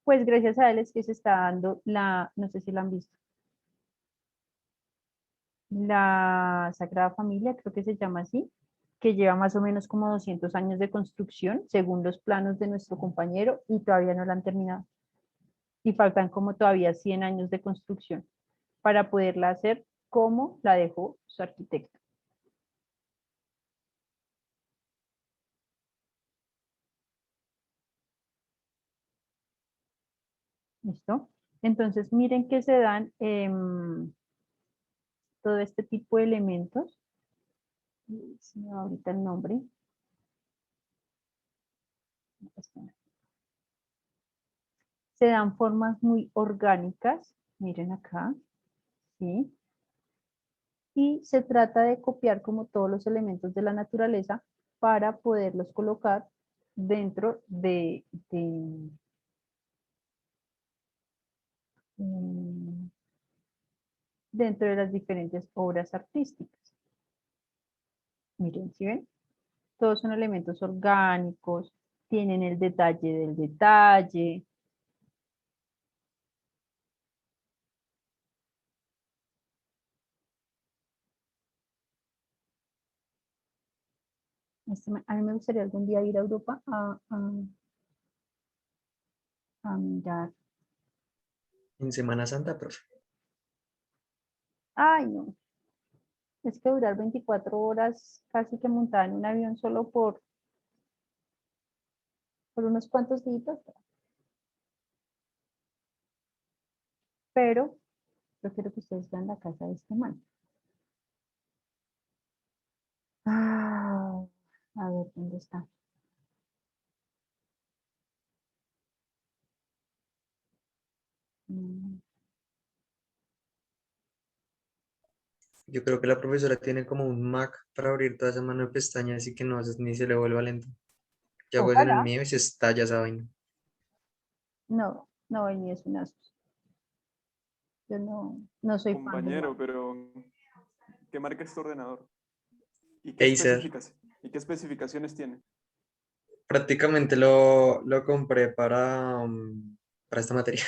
Pues gracias a él es que se está dando la, no sé si la han visto, la Sagrada Familia, creo que se llama así, que lleva más o menos como 200 años de construcción, según los planos de nuestro compañero, y todavía no la han terminado. Y faltan como todavía 100 años de construcción para poderla hacer como la dejó su arquitecto. ¿Listo? Entonces, miren que se dan todo este tipo de elementos. Se me va ahorita el nombre. Se dan formas muy orgánicas. Miren acá. ¿Sí? Y se trata de copiar como todos los elementos de la naturaleza para poderlos colocar dentro mm, dentro de las diferentes obras artísticas. Miren, ¿sí ven? Todos son elementos orgánicos, tienen el detalle del detalle. A mí me gustaría algún día ir a Europa a mirar. En Semana Santa, profe. Ay, no. Es que durar 24 horas casi que montada en un avión solo por unos cuantos días. Pero yo quiero que ustedes vean la casa de este man. Ah, a ver, ¿dónde está? Mm, Yo creo que la profesora tiene como un Mac para abrir toda esa mano de pestañas y que no ni se le vuelva lento. Ya hago eso en el Ojalá. mío y se estalla esa vaina. No, no, ni es un Asus. Yo no soy fan de Mac. Compañero, pero ¿qué marca es tu ordenador? ¿Y Acer. ¿Y qué especificaciones tiene? Prácticamente lo compré para esta materia,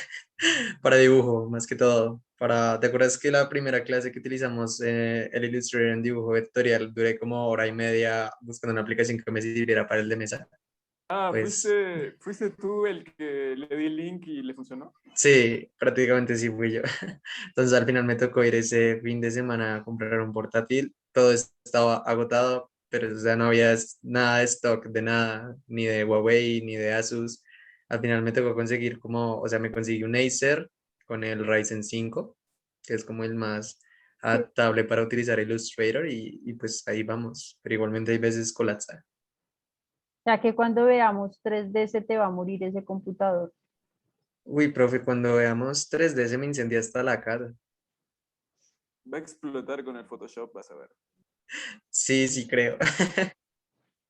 para dibujo, más que todo. ¿Te acuerdas que la primera clase que utilizamos el Illustrator en dibujo vectorial duré como hora y media buscando una aplicación que me sirviera para el de mesa? Ah, Pues ¿fuiste tú el que le di el link y le funcionó? sí, prácticamente sí fui yo. Entonces al final me tocó ir ese fin de semana a comprar un portátil. Todo estaba agotado, pero o sea, no había nada de stock de nada, ni de Huawei, ni de Asus. Al final me tocó conseguir o sea, me conseguí un Acer con el Ryzen 5, que es como el más Sí. O adaptable para utilizar Illustrator y pues ahí vamos. Pero igualmente hay veces colapsa. sea que cuando veamos 3D se te va a morir ese computador. Uy, profe, cuando veamos 3D se me incendia hasta la casa. Va a explotar con el Photoshop, vas a ver. Sí, sí creo.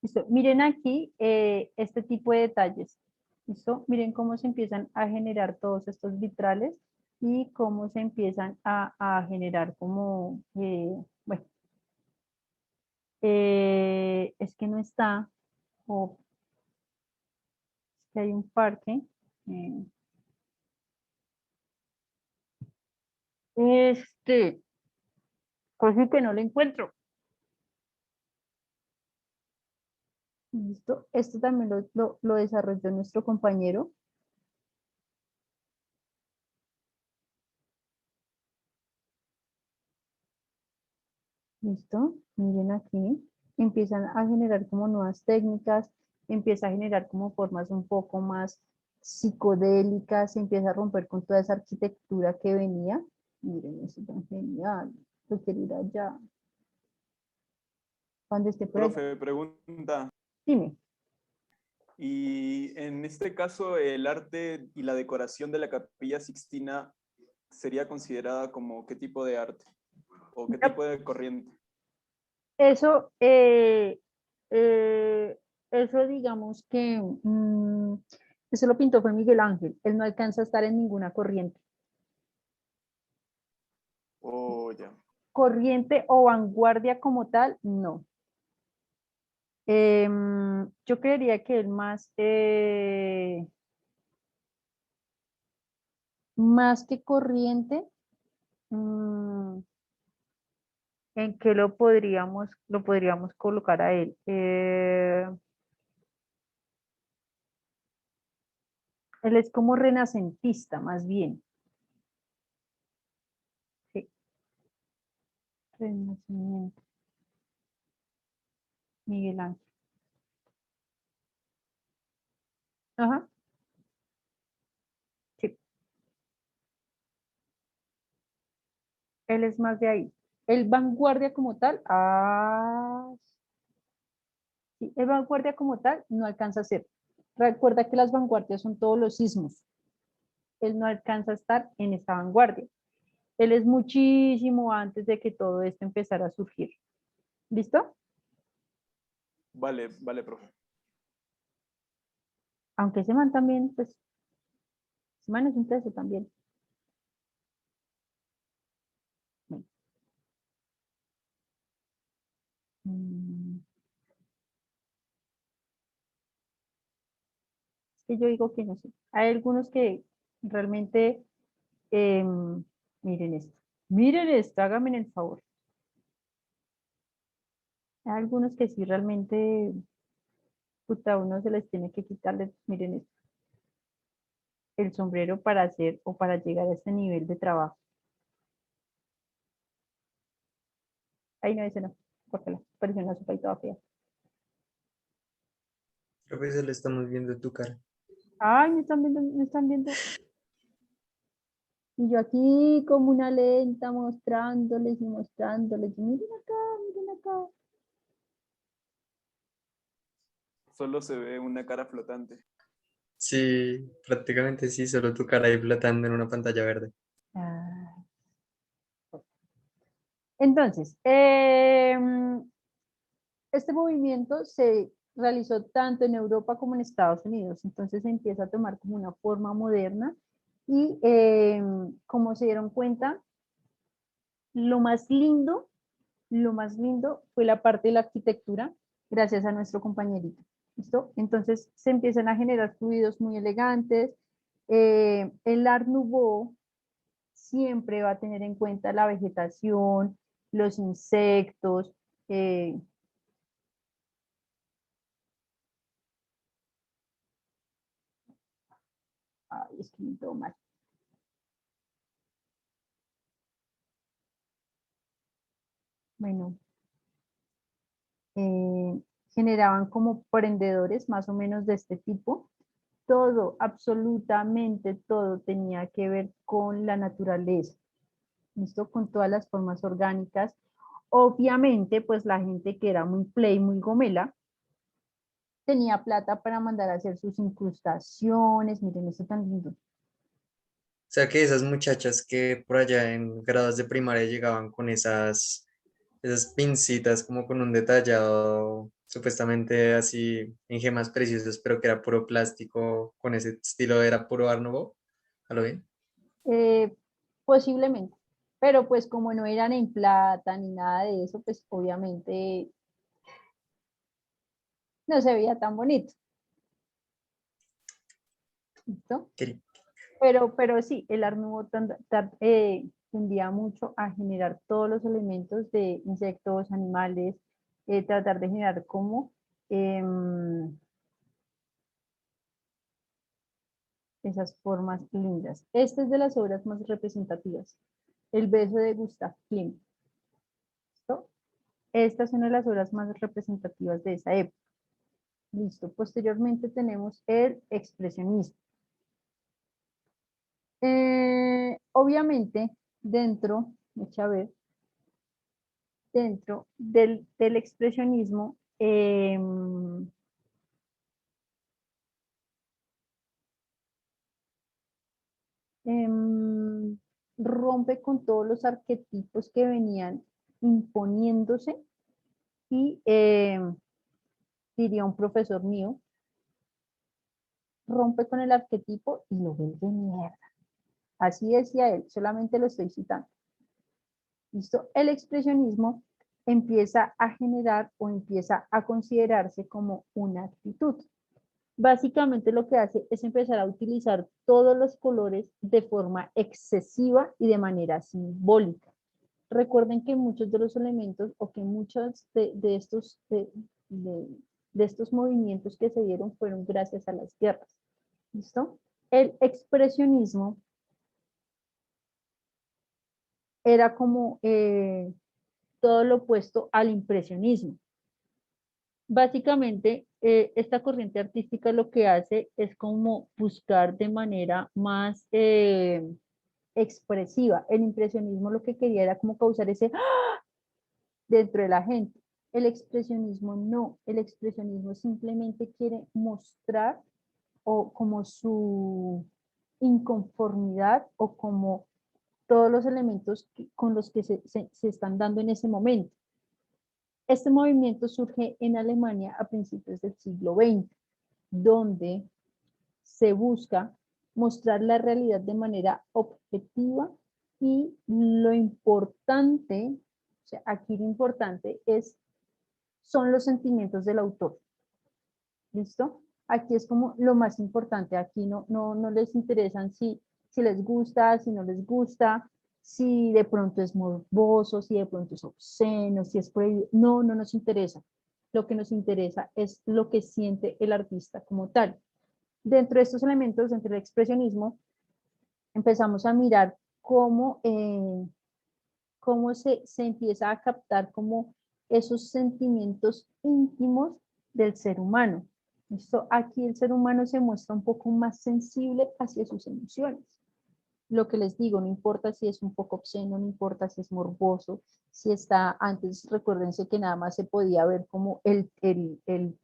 Listo. Miren aquí este tipo de detalles. ¿Listo? Miren cómo se empiezan a generar todos estos vitrales y cómo se empiezan a generar como, bueno, Es que no está, o es que hay un parque. eh, casi que no lo encuentro. ¿Listo? Esto también lo desarrolló nuestro compañero. ¿Listo? Miren aquí. Empiezan a generar como nuevas técnicas, empieza a generar como formas un poco más psicodélicas, se empieza a romper con toda esa arquitectura que venía. Miren, eso es tan genial. Yo quiero ir allá. Cuando esté por allá. Profe, pregunta. Dime. Y en este caso, el arte y la decoración de la Capilla Sixtina sería considerada como qué tipo de arte o qué tipo de corriente. Eso, eso digamos que eso lo pintó fue Miguel Ángel. Él no alcanza a estar en ninguna corriente. Oh, ya. Corriente o vanguardia como tal, no. Yo creería que el más que corriente, ¿en qué lo podríamos colocar a él? Él es como renacentista, más bien. Sí, renacimiento. Miguel Ángel. Ajá, sí. Él es más de ahí. El vanguardia como tal, sí, el vanguardia como tal no alcanza a ser. Recuerda que las vanguardias son todos los sismos. Él no alcanza a estar en esta vanguardia. Él es muchísimo antes de que todo esto empezara a surgir. ¿Listo? Vale, vale, profe. Aunque ese man también, pues, ese man es un teso también. Bueno. Es que yo digo que no sé. Hay algunos que realmente, miren esto, háganme el favor. Hay algunos que sí realmente, puta, a uno se les tiene que quitarle, miren esto, el sombrero para hacer o para llegar a este nivel de trabajo. Ay, no, ese no, córtala, pareció una sopa y toda fea. Creo que se le estamos viendo tu cara. Ay, me están viendo, me están viendo. Y yo aquí como una lenta mostrándoles y mostrándoles. Y miren acá, miren acá. Solo se ve una cara flotante. Sí, prácticamente sí, solo tu cara ahí flotando en una pantalla verde. Ah. Entonces, este movimiento se realizó tanto en Europa como en Estados Unidos. Entonces se empieza a tomar como una forma moderna y como se dieron cuenta, lo más lindo fue la parte de la arquitectura, gracias a nuestro compañerito. ¿Listo? Entonces se empiezan a generar fluidos muy elegantes. El Art Nouveau siempre va a tener en cuenta la vegetación, los insectos. Ay, es que me todo mal. Bueno, eh, generaban como prendedores más o menos de este tipo. Todo, absolutamente todo tenía que ver con la naturaleza, ¿listo? Con todas las formas orgánicas. Obviamente, pues la gente que era muy play, muy gomela, tenía plata para mandar a hacer sus incrustaciones. Miren, esto tan lindo. O sea que esas muchachas que por allá en grados de primaria llegaban con esas pincitas como con un detallado supuestamente así en gemas preciosas, pero que era puro plástico, con ese estilo era puro Art Nouveau, ¿a lo bien? Eh, Posiblemente, pero pues como no eran en plata ni nada de eso, pues obviamente no se veía tan bonito. ¿Listo? Qué- Pero sí, el Art Nouveau tendía mucho a generar todos los elementos de insectos, animales, tratar de generar como esas formas lindas. Esta es de las obras más representativas. El beso de Gustav Klimt. ¿Listo? Esta es una de las obras más representativas de esa época. Listo. Posteriormente tenemos el expresionismo. Obviamente, dentro del expresionismo, rompe con todos los arquetipos que venían imponiéndose y diría un profesor mío, rompe con el arquetipo y lo vuelve mierda. Así decía él, solamente lo estoy citando. ¿Listo? El expresionismo empieza a generar o empieza a considerarse como una actitud. Básicamente lo que hace es empezar a utilizar todos los colores de forma excesiva y de manera simbólica. Recuerden que muchos de los elementos o que muchos de estos movimientos que se dieron fueron gracias a las guerras. ¿Listo? El expresionismo era como todo lo opuesto al impresionismo. Básicamente, esta corriente artística lo que hace es como buscar de manera más expresiva. El impresionismo lo que quería era como causar ese ¡ah! Dentro de la gente. El expresionismo no. El expresionismo simplemente quiere mostrar o como su inconformidad o como todos los elementos con los que se están dando en ese momento. Este movimiento surge en Alemania a principios del siglo XX, donde se busca mostrar la realidad de manera objetiva y lo importante, o sea, aquí lo importante son los sentimientos del autor. ¿Listo? Aquí es como lo más importante, aquí no les interesan si les gusta, si no les gusta, si de pronto es morboso, si de pronto es obsceno, si es prohibido, no nos interesa. Lo que nos interesa es lo que siente el artista como tal. Dentro de estos elementos, dentro del expresionismo, empezamos a mirar cómo se empieza a captar como esos sentimientos íntimos del ser humano. ¿Listo? Aquí el ser humano se muestra un poco más sensible hacia sus emociones. Lo que les digo, no importa si es un poco obsceno, no importa si es morboso, si está, antes recuérdense que nada más se podía ver como el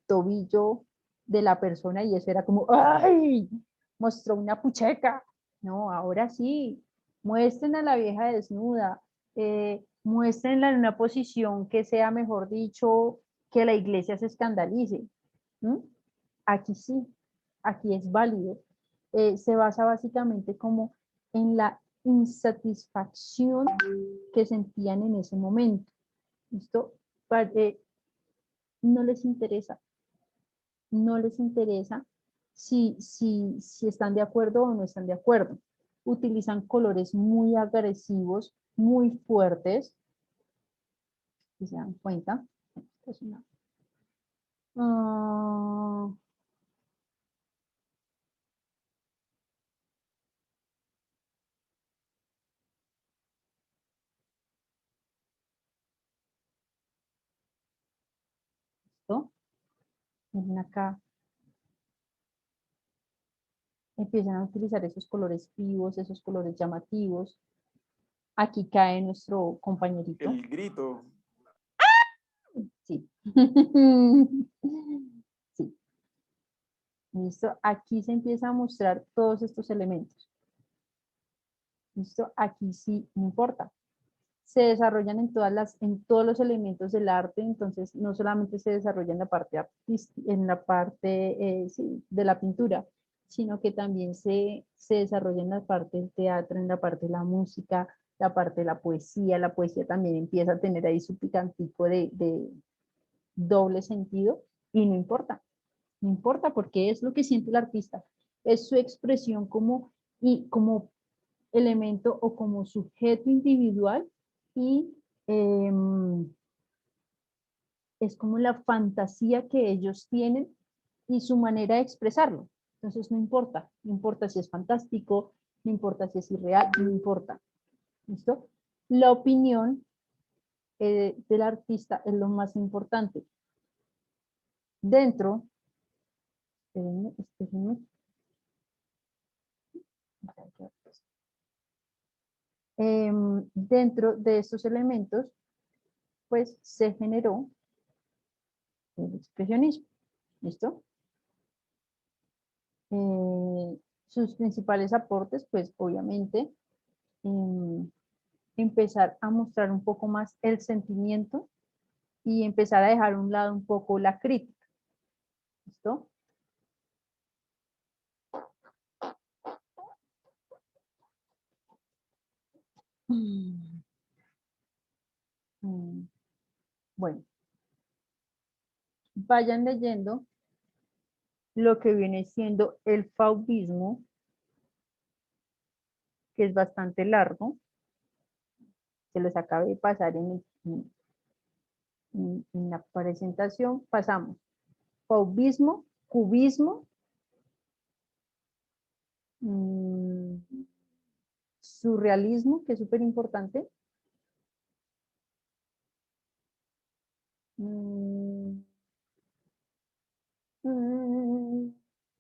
tobillo de la persona y eso era como, ¡ay! Mostró una pucheca. No, ahora sí, muestren a la vieja desnuda, muéstrenla en una posición que sea, mejor dicho, que la iglesia se escandalice. ¿Mm? Aquí sí, aquí es válido. Se basa básicamente como en la insatisfacción que sentían en ese momento. ¿Listo? No les interesa, no les interesa si están de acuerdo o no están de acuerdo. Utilizan colores muy agresivos, muy fuertes, si se dan cuenta. Es una, ¿listo? Miren acá, empiezan a utilizar esos colores vivos, esos colores llamativos. Aquí cae nuestro compañerito. El grito. Sí. Sí. ¿Listo? Aquí se empieza a mostrar todos estos elementos. ¿Listo? Aquí sí, no importa. Se desarrollan en todos los elementos del arte, entonces no solamente se desarrolla en la parte artística, en la parte sí, de la pintura, sino que también se desarrolla en la parte del teatro, en la parte de la música, la parte de la poesía también empieza a tener ahí su picantico de doble sentido, Y no importa porque es lo que siente el artista, es su expresión como elemento o como sujeto individual y es como la fantasía que ellos tienen y su manera de expresarlo. Entonces no importa si es fantástico, no importa si es irreal, no importa. ¿Listo? La opinión del artista es lo más importante. Dentro, espérenme. Dentro de estos elementos, pues se generó el expresionismo. ¿Listo? Sus principales aportes, pues obviamente, empezar a mostrar un poco más el sentimiento y empezar a dejar a un lado un poco la crítica. ¿Listo? Bueno, vayan leyendo lo que viene siendo el fauvismo, que es bastante largo. Se los acabé de pasar en la presentación. Pasamos fauvismo, cubismo, surrealismo, que es súper importante.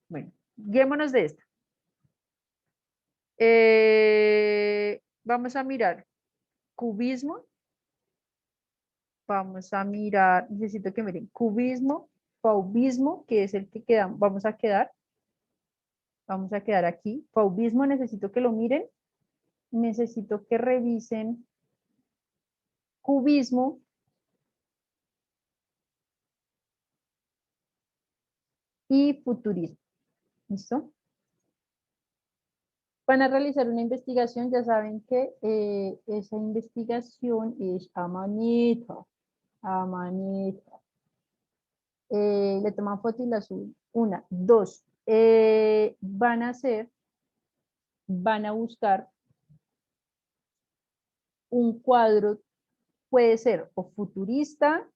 Bueno, guiémonos de esto. Vamos a mirar cubismo. Vamos a mirar, necesito que miren, cubismo, fauvismo, que es el que quedamos, vamos a quedar aquí. Fauvismo, necesito que lo miren. Necesito que revisen cubismo. Y futurismo. ¿Listo? Van a realizar una investigación, ya saben que esa investigación es a manito. Le toman foto y la suben. Una, dos. Van a buscar un cuadro, puede ser o futurista,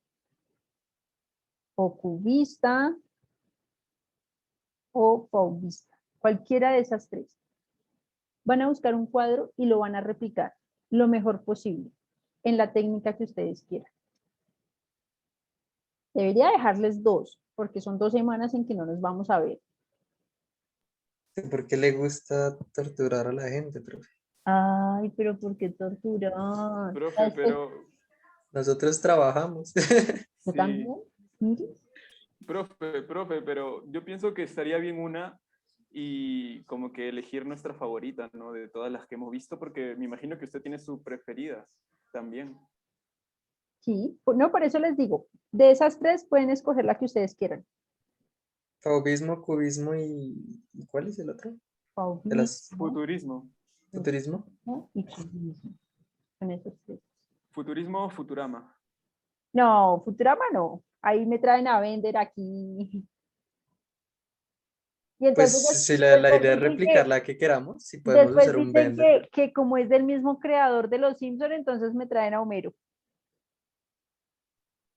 o cubista, o fauvista. Cualquiera de esas tres. Van a buscar un cuadro y lo van a replicar lo mejor posible en la técnica que ustedes quieran. Debería dejarles 2, porque son 2 semanas en que no nos vamos a ver. ¿Por qué le gusta torturar a la gente, profe? Ay, pero ¿por qué torturar? Profe, pero Nosotros trabajamos. Yo sí. también. Mire. Profe, pero yo pienso que estaría bien una y como que elegir nuestra favorita, ¿no? De todas las que hemos visto, porque me imagino que usted tiene sus preferidas también. Sí, no, por eso les digo, de esas 3 pueden escoger la que ustedes quieran. Fauvismo, cubismo ¿y cuál es el otro? De las Fauvismo, Futurismo. futurismo. y cubismo. Con esos 3. Futurismo o Futurama. No, Futurama no. Ahí me traen a vender aquí. Y entonces Pues si la después idea es dicen replicar que, la que queramos, si podemos usar un Blender. que como es del mismo creador de Los Simpson, entonces me traen a Homero.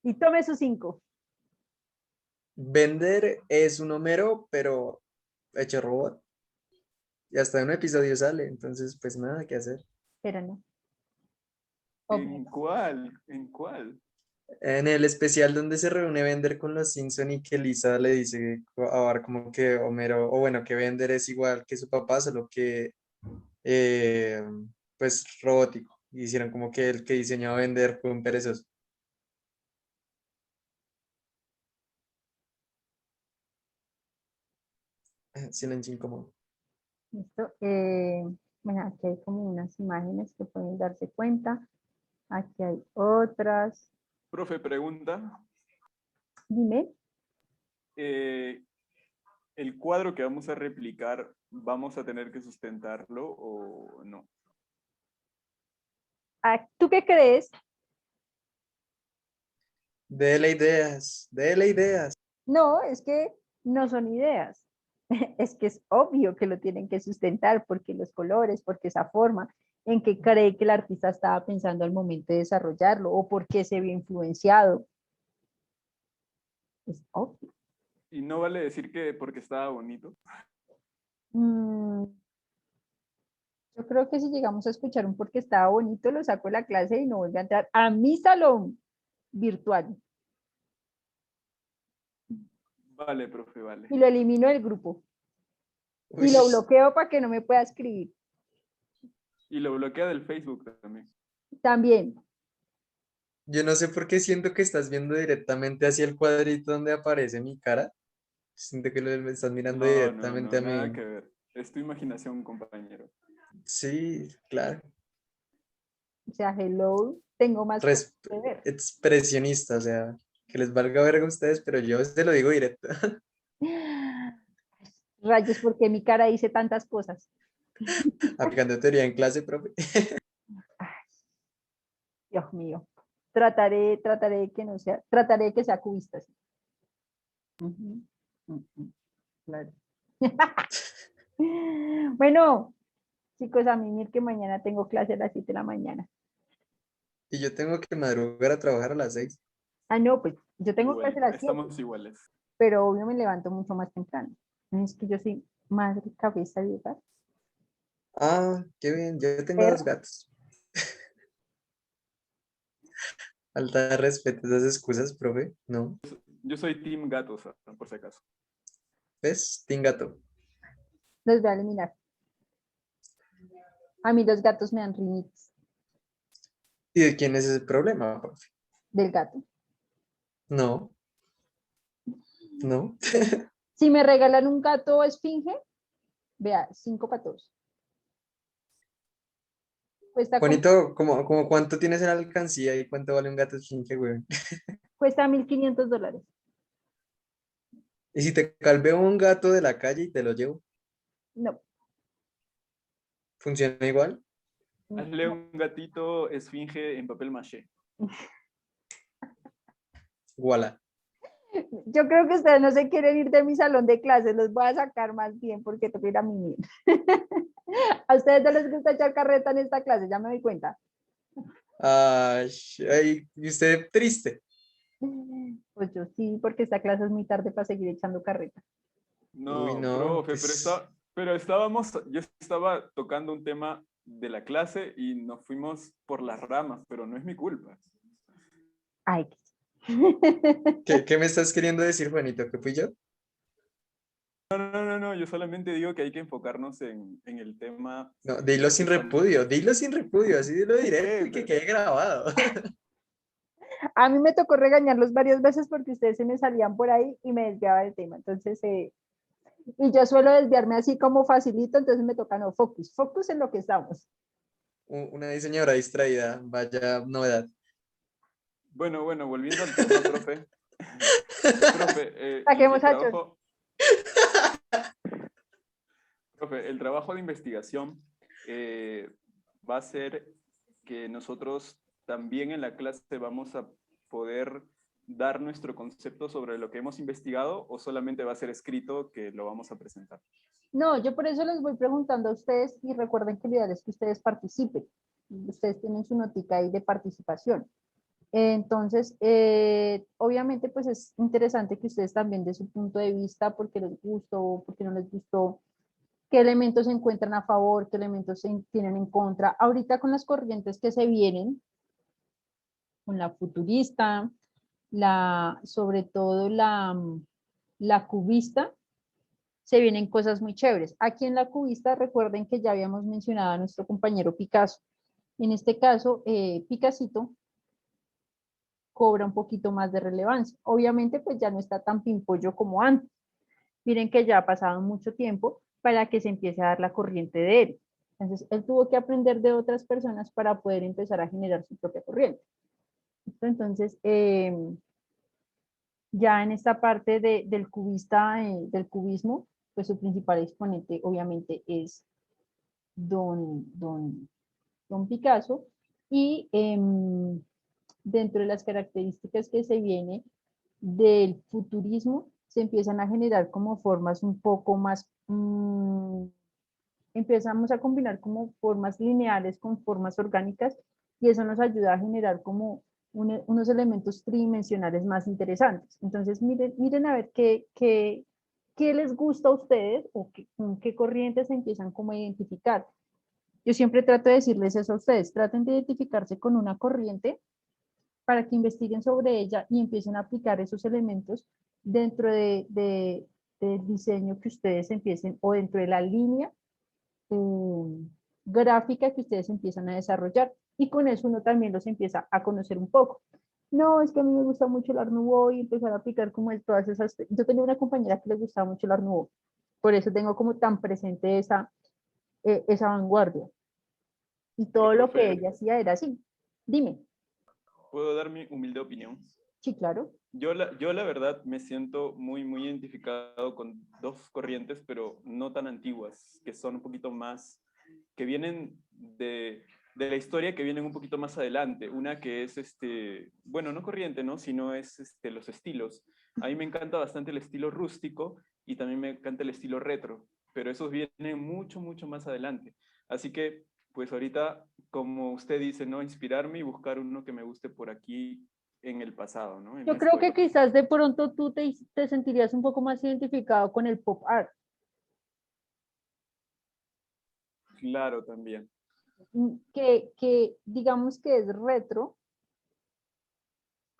Y tome sus 5. Blender es un Homero, pero hecho robot. Y hasta en un episodio sale, entonces pues nada que hacer. Pero no. ¿En Homero. cuál? ¿En cuál? En el especial donde se reúne Bender con los Simpson y que Lisa le dice a Bart como que Homero, o bueno, que Bender es igual que su papá, solo que eh, pues robótico. Y hicieron como que el que diseñó a Bender fue un perezoso. Silencio incómodo. ¿Listo? Bueno, aquí hay como unas imágenes que pueden darse cuenta. Aquí hay otras. Profe, pregunta. Dime. eh, ¿El cuadro que vamos a replicar, vamos a tener que sustentarlo o no? ¿Tú qué crees? Dele ideas, dele ideas. No, es que no son ideas. Es que es obvio que lo tienen que sustentar porque los colores, porque esa forma en que cree que el artista estaba pensando al momento de desarrollarlo o porque se vio influenciado. Es obvio. Y no vale decir que porque estaba bonito. Mm, yo creo que si llegamos a escuchar un porque estaba bonito, lo saco de la clase y no vuelve a entrar a mi salón virtual Vale, profe, vale. y lo elimino del grupo Uy, y lo bloqueo para que no me pueda escribir. Y lo bloquea del Facebook también. También. yo no sé por qué siento que estás viendo directamente hacia el cuadrito donde aparece mi cara. Siento que me estás mirando No, no, directamente no, a nada mí. que ver. Es tu imaginación, compañero. Sí, claro. O sea, hello, tengo más cosas Res- que ver. expresionista, o sea, que les valga verga a ustedes, pero yo se lo digo directo. Rayos, porque mi cara dice tantas cosas. Aplicando teoría en clase, profe. Dios mío. Trataré de que no sea, trataré de que sea cubista. Sí. Ujú, ujú, claro. Bueno, chicos, a mí que mañana tengo clase a las 7 de la mañana. Y yo tengo que madrugar a trabajar a las 6. Ah, no, pues yo tengo clase a Igualito, las 7, estamos iguales. pero obvio me levanto mucho más temprano. Es que yo soy madre cabeza de hogar. Ah, qué bien, yo tengo Perra. 2 gatos. Falta de respeto esas excusas, profe. No, Yo soy Team Gatos, por si acaso. ¿ves? Team gato. Los voy a eliminar. A mí los gatos me dan rinitis ¿Y de quién es ese problema, profe? del gato. No, no. Si me regalan un gato esfinge, vea, 5 patos. Juanito, ¿cómo cuánto tienes en alcancía y cuánto vale un gato esfinge, güey? Cuesta $1,500. Y si te calveo un gato de la calle y te lo llevo, No, ¿funciona igual? Hazle no. un gatito esfinge en papel maché. Voilà. Yo creo que ustedes no se quieren ir de mi salón de clases, los voy a sacar más bien porque tengo que ir a mimir. A ustedes no les gusta echar carreta en esta clase, ya me doy cuenta. Ay, ay, y usted triste. Pues yo sí, porque esta clase es muy tarde para seguir echando carreta. Uy, No, no, profe, pues, yo estaba tocando un tema de la clase y nos fuimos por las ramas, pero no es mi culpa. Ay, ¿qué me estás queriendo decir, Juanito? ¿Que fui yo? No, yo solamente digo que hay que enfocarnos en el tema No, que estamos. dilo sin repudio, así dilo directo ¿Qué? y que quede grabado. a mí me tocó regañarlos varias veces porque ustedes se me salían por ahí y me desviaba del tema. Entonces, y yo suelo desviarme así como facilito, entonces me toca no, focus en lo que estamos. Una diseñadora distraída, vaya novedad. Bueno, volviendo al tema, profe. Profe, Saquemos a Chon. el trabajo de investigación va a ser que nosotros también en la clase vamos a poder dar nuestro concepto sobre lo que hemos investigado o solamente va a ser escrito que lo vamos a presentar. No, yo por eso les voy preguntando a ustedes y recuerden que lo ideal es que ustedes participen. Ustedes tienen su notica ahí de participación. Entonces, obviamente, pues es interesante que ustedes también de su punto de vista, porque les gustó, porque no les gustó, qué elementos se encuentran a favor, qué elementos se tienen en contra. Ahorita con las corrientes que se vienen, con la futurista, sobre todo la cubista, se vienen cosas muy chéveres. Aquí en la cubista, recuerden que ya habíamos mencionado a nuestro compañero Picasso. En este caso, Picasito cobra un poquito más de relevancia. Obviamente, pues ya no está tan pimpollo como antes. Miren que ya ha pasado mucho tiempo para que se empiece a dar la corriente de él. Entonces, él tuvo que aprender de otras personas para poder empezar a generar su propia corriente. Entonces, ya en esta parte del cubista, del cubismo, pues su principal exponente obviamente es don Picasso y dentro de las características que se viene del futurismo se empiezan a generar como formas un poco más, empezamos a combinar como formas lineales con formas orgánicas y eso nos ayuda a generar como unos elementos tridimensionales más interesantes. Entonces, miren a ver qué les gusta a ustedes o con qué corrientes se empiezan como a identificar. Yo siempre trato de decirles eso a ustedes, traten de identificarse con una corriente para que investiguen sobre ella y empiecen a aplicar esos elementos dentro del diseño que ustedes empiecen o dentro de la línea gráfica que ustedes empiezan a desarrollar y con eso uno también los empieza a conocer un poco. No, es que a mí me gusta mucho el Art Nouveau y empezar a aplicar como todas esas. Yo tenía una compañera que le gustaba mucho el Art Nouveau, por eso tengo como tan presente esa vanguardia. Y todo lo que Profe, ella hacía era así. Dime. ¿puedo dar mi humilde opinión? Sí, claro. Yo la verdad me siento muy, muy identificado con dos corrientes, pero no tan antiguas, que son un poquito más, que vienen de la historia, que vienen un poquito más adelante. Una que es, bueno, no corriente, ¿no? Sino es los estilos. A mí me encanta bastante el estilo rústico y también me encanta el estilo retro, pero esos vienen mucho, mucho más adelante. Así que, pues ahorita, como usted dice, ¿no? Inspirarme y buscar uno que me guste por aquí en el pasado, ¿no? En Yo la creo que historia. quizás de pronto tú te sentirías un poco más identificado con el pop art, Claro, también. que digamos que es retro,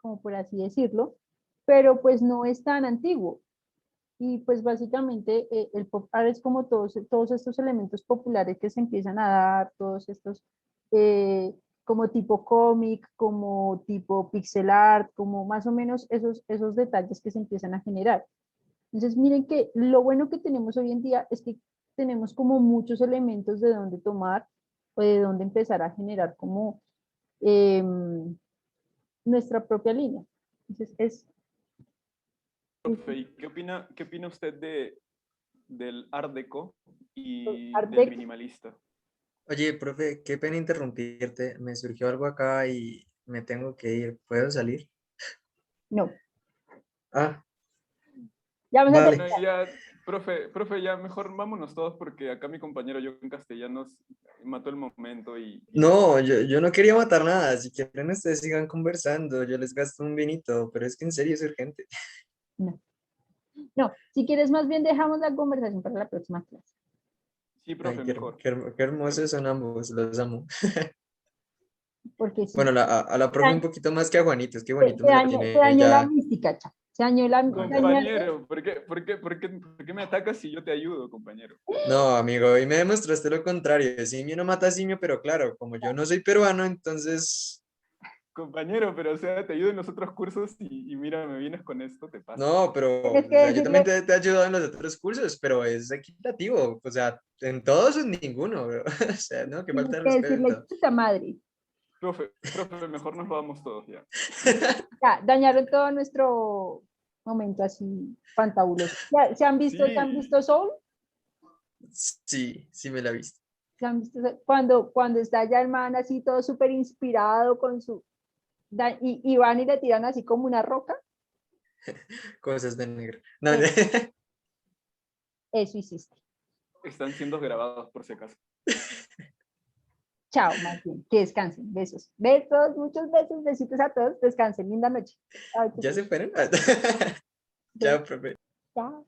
como por así decirlo, pero pues no es tan antiguo. Y pues básicamente el pop art es como todos estos elementos populares que se empiezan a dar, todos estos como tipo cómic, como tipo pixel art, como más o menos esos detalles que se empiezan a generar. Entonces miren que lo bueno que tenemos hoy en día es que tenemos como muchos elementos de dónde tomar o de dónde empezar a generar como nuestra propia línea. Entonces Profe, ¿y qué opina usted del Art Deco y Art del Deco. minimalista? Oye, profe, qué pena interrumpirte. Me surgió algo acá y me tengo que ir. ¿Puedo salir? No, Ah, ya vamos a vale. Bueno, ya, profe, ya mejor vámonos todos porque acá mi compañero yo en castellanos mató el momento y ya. No, yo no quería matar nada. Si quieren, ustedes sigan conversando. Yo les gasto un vinito, pero es que en serio es urgente. No, no, si quieres más bien dejamos la conversación para la próxima clase. Sí, Ay, profe, mejor. qué hermosos son ambos, los amo. Porque Bueno, sí, a la profe un poquito más que a Juanito, es que Juanito se me la dañó, se tiene dañó la ya. mística, cha. Se dañó la, Compañero, ¿por qué me atacas si yo te ayudo, compañero? No, amigo, y me demostraste lo contrario. Simio no mata simio, pero claro, como yo no soy peruano, entonces. Compañero, pero o sea, te ayudo en los otros cursos y mira, me vienes con esto, te pasas. No, pero, tienes o que sea, yo también decirle, te he ayudado en los otros cursos, pero es equitativo. O sea, en todos en ninguno, bro. O sea, no, que falta tienes de que decirle, respeto. puta madre. Profe, mejor nos vamos todos ya. Ya, dañaron todo nuestro momento así fantabuloso. ¿Se han Sí, visto Soul? Sí, sí me la he visto. ¿Se han visto cuando está ya el man así todo súper inspirado con su, y van y le tiran así como una roca? Cosas de negro. No, Eh, Eso hiciste. están siendo grabados por si acaso. Chao, más bien. Que descansen. Besos. Besos, muchos besos, besitos a todos. Descansen. Linda noche. Chao, ¿ya chicos. se fueron? Besos. Chao, profe. Chao.